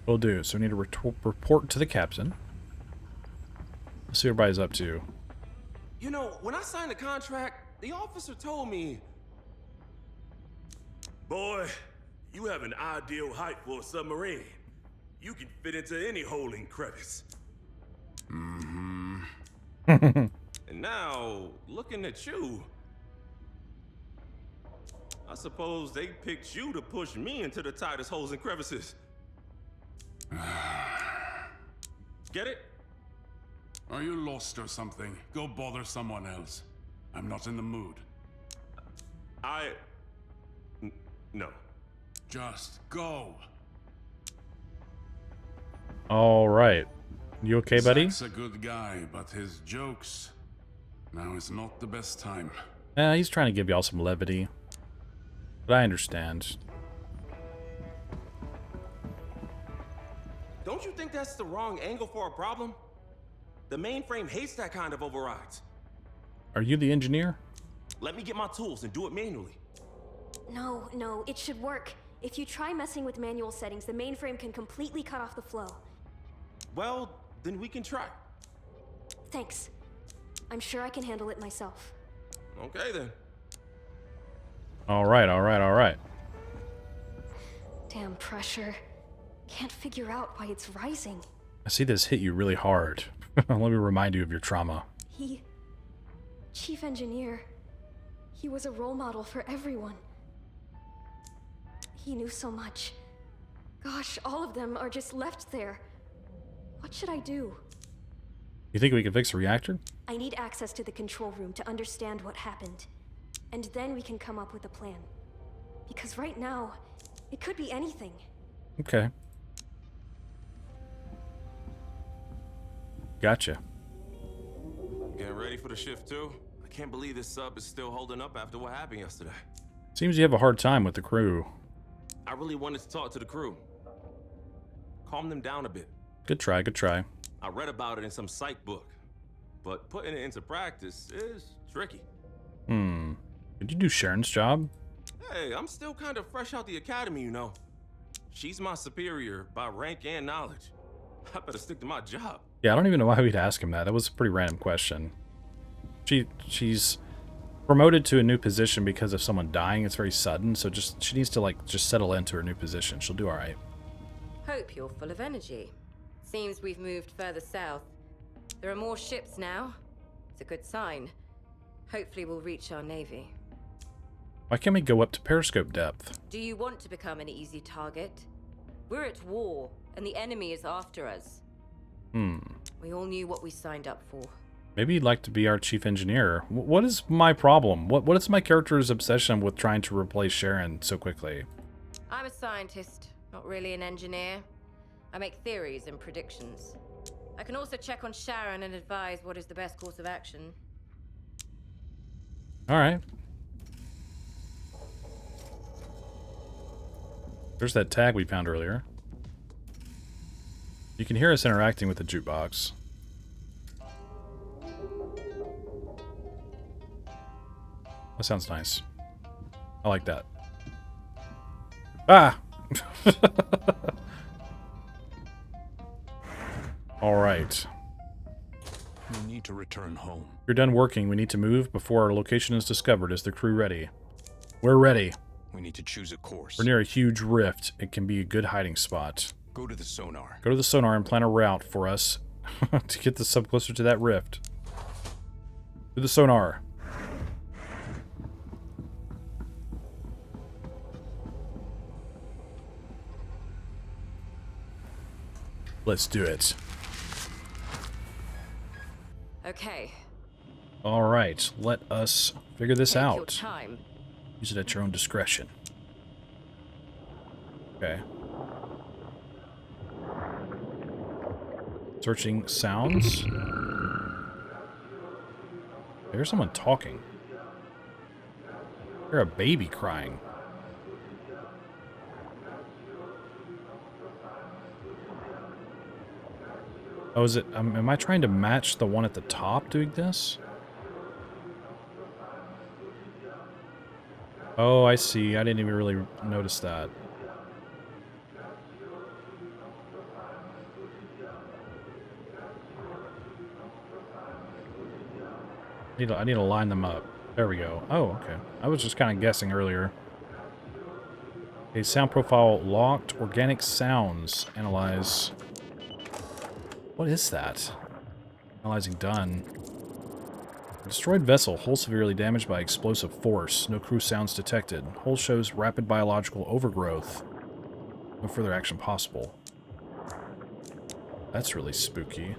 Will do. So we need to report to the Captain. Let's see what everybody's up to. You know, when I signed the contract, the officer told me... Boy, you have an ideal height for a submarine. You can fit into any hole in crevice. And now, looking at you... I suppose they picked you to push me into the tightest holes and crevices. Get it? Are you lost or something? Go bother someone else. I'm not in the mood. No. Just go. All right. You okay, buddy? Zach's a good guy, but his jokes... Now is not the best time. He's trying to give y'all some levity. But I understand. Don't you think that's the wrong angle for a problem? The mainframe hates that kind of overrides. Are you the engineer? Let me get my tools and do it manually. No, it should work. If you try messing with manual settings, the mainframe can completely cut off the flow. Well, then we can try. Thanks. I'm sure I can handle it myself. Okay, then. All right. Damn pressure. Can't figure out why it's rising. I see this hit you really hard. Let me remind you of your trauma. Chief Engineer. He was a role model for everyone. He knew so much. Gosh, all of them are just left there. What should I do? You think we can fix the reactor? I need access to the control room to understand what happened. And then we can come up with a plan. Because right now, it could be anything. Okay. Gotcha. Getting ready for the shift too? I can't believe this sub is still holding up after what happened yesterday. Seems you have a hard time with the crew. I really wanted to talk to the crew. Calm them down a bit. Good try, good try. I read about it in some psych book, but putting it into practice is tricky. Did you do Sharon's job? Hey, I'm still kind of fresh out the academy, you know. She's my superior by rank and knowledge. I better stick to my job. Yeah, I don't even know why we'd ask him that. That was a pretty random question. She's promoted to a new position because of someone dying. It's very sudden, so she needs to like just settle into her new position. She'll do all right. Hope you're full of energy. Seems we've moved further south. There are more ships now. It's a good sign. Hopefully we'll reach our navy. Why can't we go up to periscope depth? Do you want to become an easy target? We're at war, and the enemy is after us. We all knew what we signed up for. Maybe you'd like to be our chief engineer. What is my problem? What is my character's obsession with trying to replace Sharon so quickly? I'm a scientist, not really an engineer. I make theories and predictions. I can also check on Sharon and advise what is the best course of action. All right. There's that tag we found earlier. You can hear us interacting with the jukebox. That sounds nice. I like that. Ah! Alright. We need to return home. You're done working. We need to move before our location is discovered. Is the crew ready? We're ready. We need to choose a course. We're near a huge rift. It can be a good hiding spot. Go to the sonar. Go to the sonar and plan a route for us to get the sub closer to that rift. To the sonar. Let's do it. Okay. All right, let us figure this Take your out. time. Use it at your own discretion. Okay. Searching sounds. I hear someone talking. I hear a baby crying. Oh, is it? Am I trying to match the one at the top doing this? Oh, I see. I didn't even really notice that. I need to line them up. There we go. Oh, okay. I was just kind of guessing earlier. Okay, sound profile locked. Organic sounds. Analyze. What is that? Analyzing done. Destroyed vessel. Hull severely damaged by explosive force. No crew sounds detected. Hull shows rapid biological overgrowth. No further action possible. That's really spooky.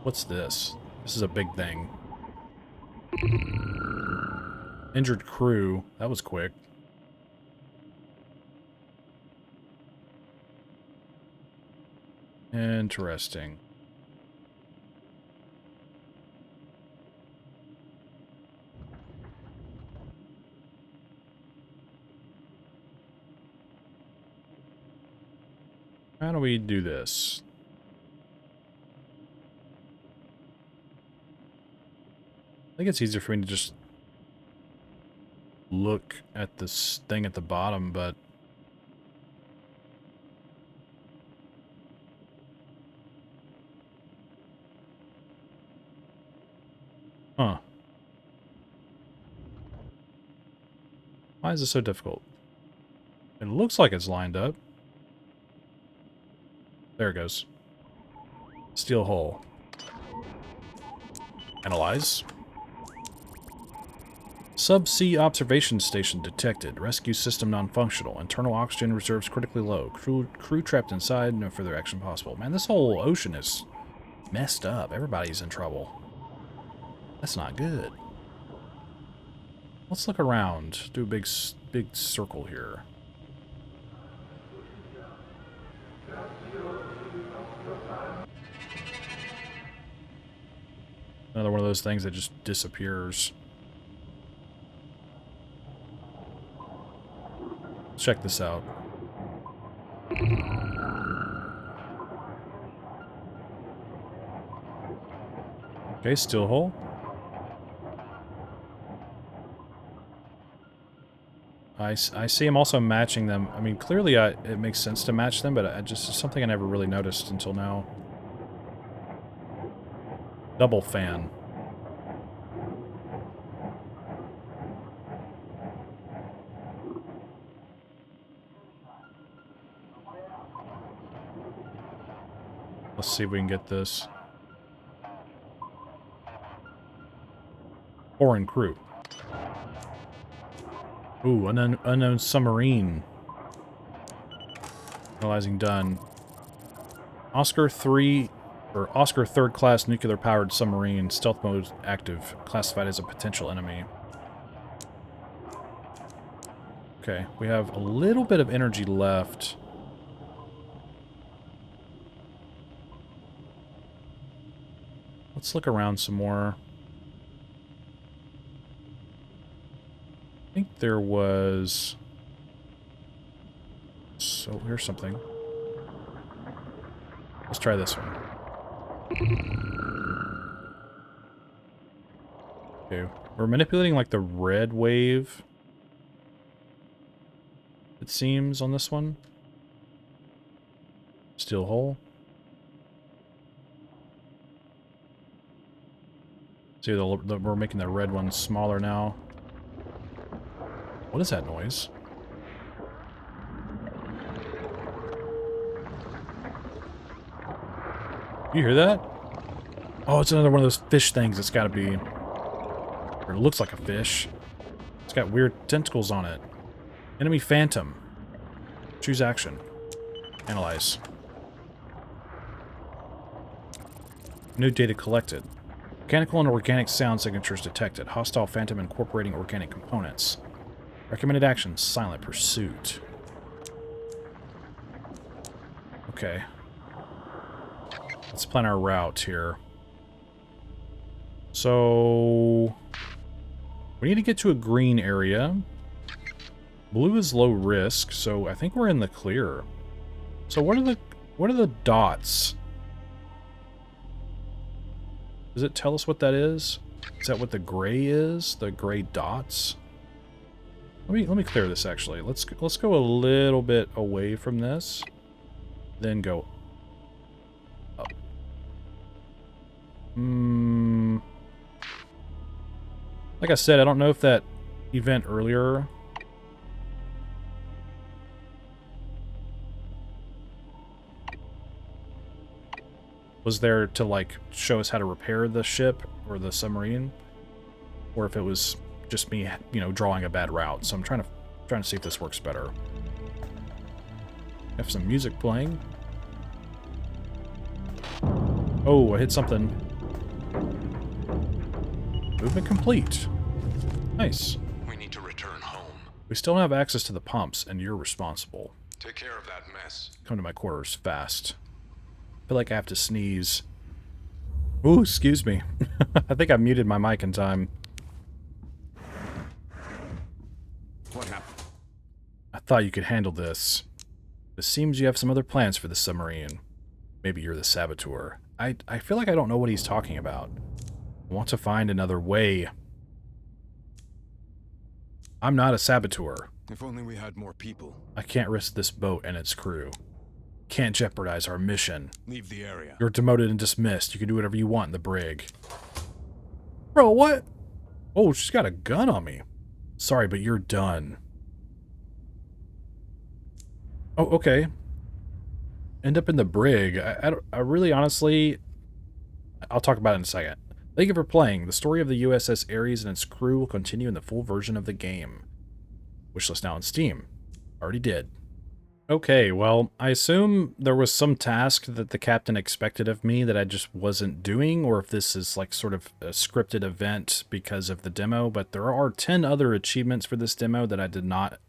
What's this? This is a big thing. Injured crew. That was quick. Interesting. How do we do this? I think it's easier for me to just look at this thing at the bottom, but huh. Why is this so difficult? It looks like it's lined up. There it goes. Steel hull. Analyze. Subsea observation station detected. Rescue system non-functional. Internal oxygen reserves critically low. Crew trapped inside. No further action possible. Man, this whole ocean is messed up. Everybody's in trouble. That's not good. Let's look around. Do a big circle here. Another one of those things that just disappears. Let's check this out. Okay, still hole. I see him also matching them. I mean, clearly it makes sense to match them, but it's something I never really noticed until now. Double fan. Let's see if we can get this. Foreign crew. Ooh, unknown submarine. Analyzing done. Oscar 3 or Oscar third class nuclear powered submarine. Stealth mode active. Classified as a potential enemy. Okay, we have a little bit of energy left. Let's look around some more. I think there was... So, here's something. Let's try this one. Okay, we're manipulating like the red wave, it seems, on this one. Steel hole. See, we're making the red one smaller now. What is that noise? You hear that? Oh, it's another one of those fish things. It's gotta be... Or it looks like a fish. It's got weird tentacles on it. Enemy phantom. Choose action. Analyze. New data collected. Mechanical and organic sound signatures detected. Hostile phantom incorporating organic components. Recommended action, silent pursuit. Okay. Let's plan our route here. So... we need to get to a green area. Blue is low risk, so I think we're in the clear. So what are the dots? Does it tell us what that is? Is that what the gray is? The gray dots? Let me clear this actually. Let's go a little bit away from this. Then go up. Like I said, I don't know if that event earlier was there to like show us how to repair the ship or the submarine, or if it was just me, you know, drawing a bad route. So I'm trying to see if this works better. Have some music playing. Oh, I hit something. Movement complete. Nice. We need to return home. We still don't have access to the pumps, and you're responsible. Take care of that mess. Come to my quarters fast. I feel like I have to sneeze. Ooh, excuse me. I think I muted my mic in time. What happened? I thought you could handle this. It seems you have some other plans for the submarine. Maybe you're the saboteur. I feel like I don't know what he's talking about. I want to find another way. I'm not a saboteur. If only we had more people. I can't risk this boat and its crew. Can't jeopardize our mission. Leave the area. You're demoted and dismissed. You can do whatever you want in the brig. Bro, what? Oh, she's got a gun on me. Sorry, but you're done. Oh, okay. End up in the brig. I really, honestly... I'll talk about it in a second. Thank you for playing. The story of the USS Ares and its crew will continue in the full version of the game. Wishlist now on Steam. Already did. Okay, well, I assume there was some task that the captain expected of me that I just wasn't doing, or if this is like sort of a scripted event because of the demo, but there are 10 other achievements for this demo that I did not,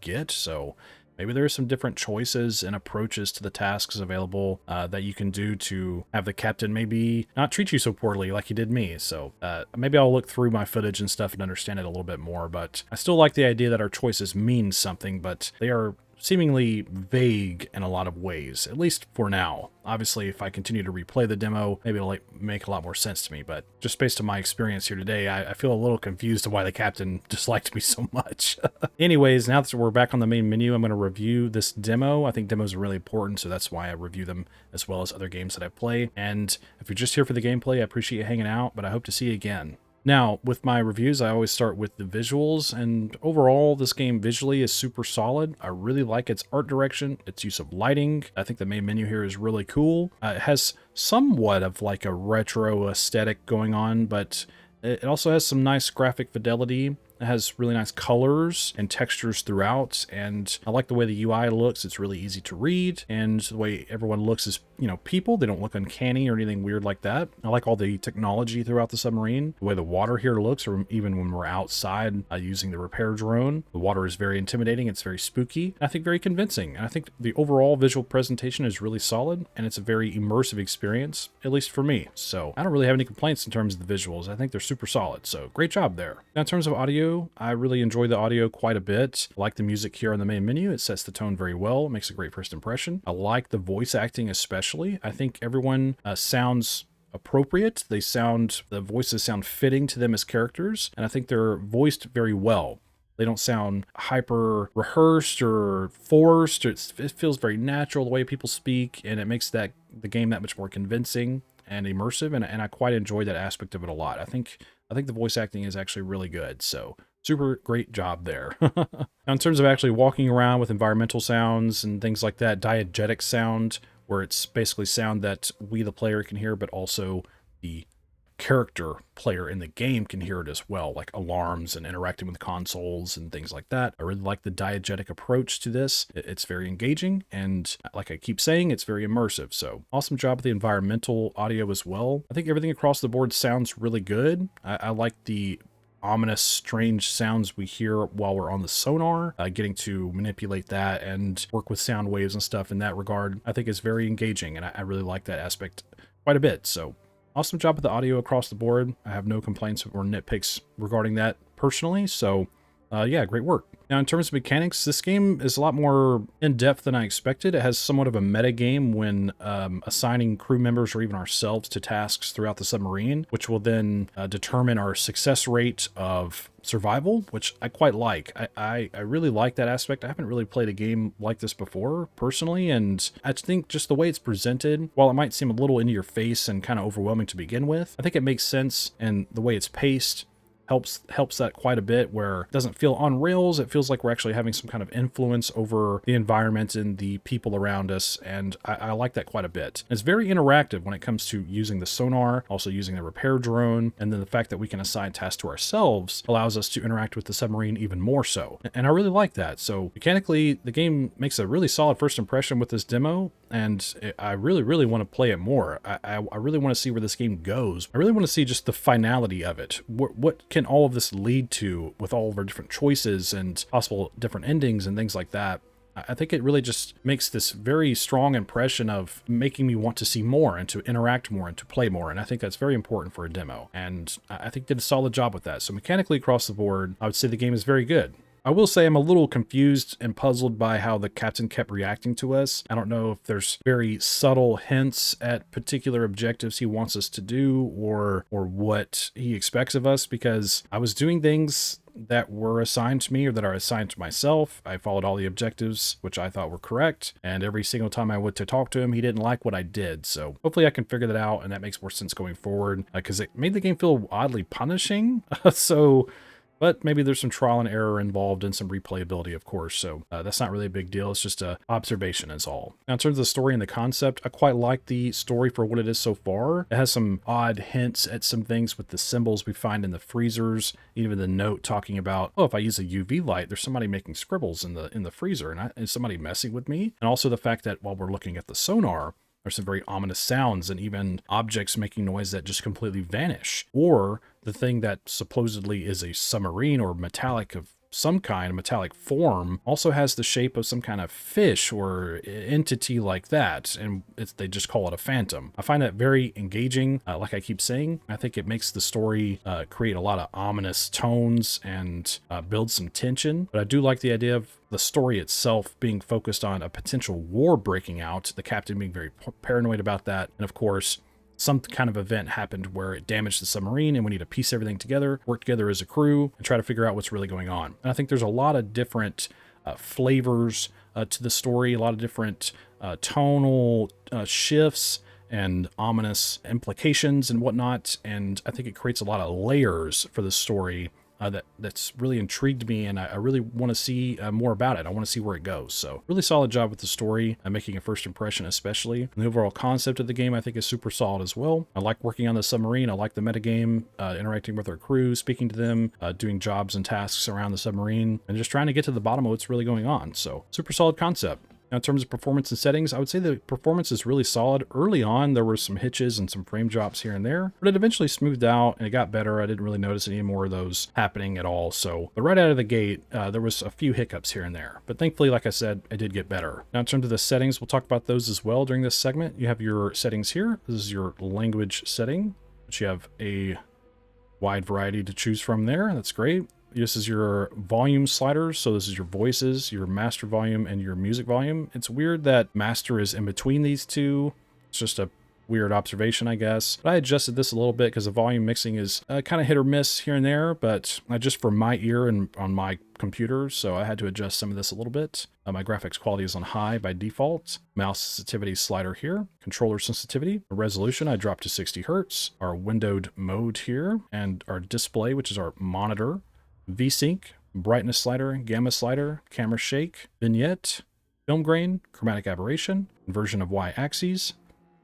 get, so maybe there are some different choices and approaches to the tasks available that you can do to have the captain maybe not treat you so poorly like he did me. So maybe I'll look through my footage and stuff and understand it a little bit more, but I still like the idea that our choices mean something, but they are seemingly vague in a lot of ways, at least for now. Obviously, if I continue to replay the demo, maybe it'll make a lot more sense to me, but just based on my experience here today, I feel a little confused to why the captain disliked me so much. Anyways, now that we're back on the main menu, I'm going to review this demo. I think demos are really important, so that's why I review them as well as other games that I play. And if you're just here for the gameplay, I appreciate you hanging out, but I hope to see you again. Now, with my reviews, I always start with the visuals, and overall, this game visually is super solid. I really like its art direction, its use of lighting. I think the main menu here is really cool. It has somewhat of like a retro aesthetic going on, but it also has some nice graphic fidelity. It has really nice colors and textures throughout, and I like the way the UI looks. It's really easy to read, and the way everyone looks is, people. They don't look uncanny or anything weird like that. I like all the technology throughout the submarine, the way the water here looks, or even when we're outside using the repair drone. The water is very intimidating. It's very spooky, and I think very convincing. And I think the overall visual presentation is really solid, and it's a very immersive experience, at least for me. So I don't really have any complaints in terms of the visuals. I think they're super solid, so great job there. Now, in terms of audio, I really enjoy the audio quite a bit. I like the music here on the main menu. It sets the tone very well. It makes a great first impression. I like the voice acting especially. I think everyone sounds appropriate. The voices sound fitting to them as characters, and I think they're voiced very well. They don't sound hyper rehearsed or forced. It feels very natural the way people speak, and it makes the game that much more convincing and immersive, and I quite enjoy that aspect of it a lot. I think the voice acting is actually really good, so super great job there. Now, in terms of actually walking around with environmental sounds and things like that, diegetic sound, where it's basically sound that we, the player, can hear, but also the character player in the game can hear it as well, like alarms and interacting with consoles and things like that. I really like the diegetic approach to this. It's very engaging, and like I keep saying, it's very immersive. So awesome job with the environmental audio as well. I think everything across the board sounds really good. I like the ominous, strange sounds we hear while we're on the sonar. Getting to manipulate that and work with sound waves and stuff in that regard, I think is very engaging, and I really like that aspect quite a bit. So awesome job with the audio across the board. I have no complaints or nitpicks regarding that personally, so yeah, great work. Now, in terms of mechanics, this game is a lot more in-depth than I expected. It has somewhat of a meta game when assigning crew members or even ourselves to tasks throughout the submarine, which will then determine our success rate of survival, which I quite like. I really like that aspect. I haven't really played a game like this before, personally, and I think just the way it's presented, while it might seem a little into your face and kind of overwhelming to begin with, I think it makes sense, and the way it's paced helps that quite a bit, where it doesn't feel on rails. It feels like we're actually having some kind of influence over the environment and the people around us, and I like that quite a bit. It's very interactive when it comes to using the sonar, also using the repair drone, and then the fact that we can assign tasks to ourselves allows us to interact with the submarine even more so, and I really like that. So mechanically, the game makes a really solid first impression with this demo, and I really want to play it more. I really want to see where this game goes. I really want to see just the finality of it. What can all of this lead to with all of our different choices and possible different endings and things like that? I think it really just makes this very strong impression of making me want to see more and to interact more and to play more, and I think that's very important for a demo, and I think did a solid job with that. So mechanically across the board, I would say the game is very good. I will say I'm a little confused and puzzled by how the captain kept reacting to us. I don't know if there's very subtle hints at particular objectives he wants us to do, or what he expects of us, because I was doing things that were assigned to me or that are assigned to myself. I followed all the objectives, which I thought were correct, and every single time I went to talk to him, he didn't like what I did. So hopefully I can figure that out, and that makes more sense going forward, because it made the game feel oddly punishing. So But maybe there's some trial and error involved and some replayability, of course, so that's not really a big deal. It's just a observation is all. Now, in terms of the story and the concept, I quite like the story for what it is so far. It has some odd hints at some things with the symbols we find in the freezers, even the note talking about, oh, if I use a UV light, there's somebody making scribbles in the freezer, and is somebody messing with me? And also the fact that while we're looking at the sonar, there's some very ominous sounds and even objects making noise that just completely vanish. Or the thing that supposedly is a submarine or metallic of some kind, a metallic form, also has the shape of some kind of fish or entity like that, and they just call it a phantom. I find that very engaging, like I keep saying. I think it makes the story create a lot of ominous tones and build some tension, but I do like the idea of the story itself being focused on a potential war breaking out, the captain being very paranoid about that, and of course, some kind of event happened where it damaged the submarine and we need to piece everything together, work together as a crew, and try to figure out what's really going on. And I think there's a lot of different flavors to the story, a lot of different tonal shifts and ominous implications and whatnot. And I think it creates a lot of layers for the story that's really intrigued me, and I really want to see more about it. I want to see where it goes. So really solid job with the story, making a first impression especially. And the overall concept of the game I think is super solid as well. I like working on the submarine. I like the metagame, interacting with our crew, speaking to them, doing jobs and tasks around the submarine, and just trying to get to the bottom of what's really going on. So super solid concept. Now, in terms of performance and settings, I would say the performance is really solid. Early on, there were some hitches and some frame drops here and there, but it eventually smoothed out and it got better. I didn't really notice any more of those happening at all. So, but right out of the gate, there was a few hiccups here and there, but thankfully, like I said, it did get better. Now, in terms of the settings, we'll talk about those as well during this segment. You have your settings here. This is your language setting, which you have a wide variety to choose from there. That's great. This is your volume sliders. So this is your voices, your master volume, and your music volume. It's weird that master is in between these two. It's just a weird observation, I guess. But I adjusted this a little bit because the volume mixing is kind of hit or miss here and there, but just for my ear and on my computer, so I had to adjust some of this a little bit. My graphics quality is on high by default. Mouse sensitivity slider here. Controller sensitivity. The resolution I dropped to 60 hertz. Our windowed mode here, and our display, which is our monitor. VSync, brightness slider, gamma slider, camera shake, vignette, film grain, chromatic aberration, inversion of y-axes,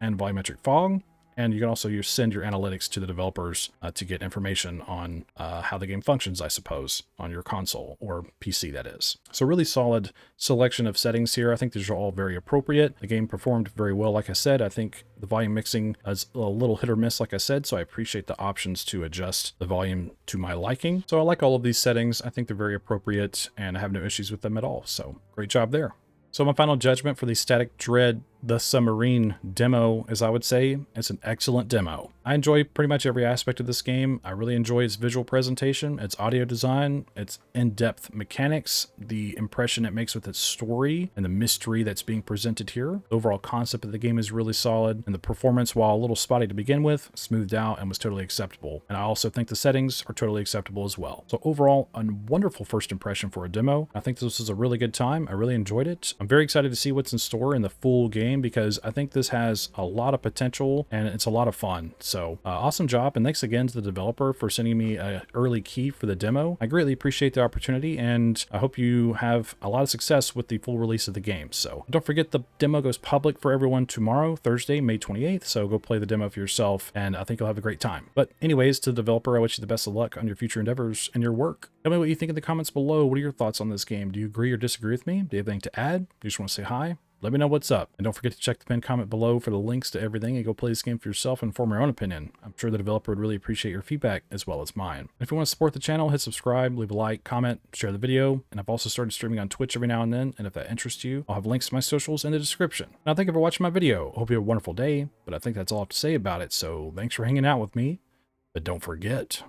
and volumetric fog. And you can also send your analytics to the developers to get information on how the game functions, I suppose, on your console or PC, that is. So really solid selection of settings here. I think these are all very appropriate. The game performed very well, like I said. I think the volume mixing is a little hit or miss, like I said, so I appreciate the options to adjust the volume to my liking. So I like all of these settings. I think they're very appropriate, and I have no issues with them at all. So great job there. So my final judgment for the Static Dread the Submarine demo, as I would say, it's an excellent demo. I enjoy pretty much every aspect of this game. I really enjoy its visual presentation, its audio design, its in-depth mechanics, the impression it makes with its story, and the mystery that's being presented here. The overall concept of the game is really solid, and the performance, while a little spotty to begin with, smoothed out and was totally acceptable. And I also think the settings are totally acceptable as well. So overall, a wonderful first impression for a demo. I think this was a really good time. I really enjoyed it. I'm very excited to see what's in store in the full game, because I think this has a lot of potential and it's a lot of fun. So awesome job, and thanks again to the developer for sending me an early key for the demo. I greatly appreciate the opportunity, and I hope you have a lot of success with the full release of the game. So don't forget, the demo goes public for everyone tomorrow, Thursday, May 28th. So go play the demo for yourself, and I think you'll have a great time. But anyways, to the developer, I wish you the best of luck on your future endeavors and your work. Tell me what you think in the comments below. What are your thoughts on this game? Do you agree or disagree with me? Do you have anything to add? Do you just want to say hi? Let me know what's up. And don't forget to check the pinned comment below for the links to everything, and go play this game for yourself and form your own opinion. I'm sure the developer would really appreciate your feedback as well as mine. If you want to support the channel, hit subscribe, leave a like, comment, share the video. And I've also started streaming on Twitch every now and then, and if that interests you, I'll have links to my socials in the description. Now, thank you for watching my video. I hope you have a wonderful day, but I think that's all I have to say about it. So thanks for hanging out with me, but don't forget.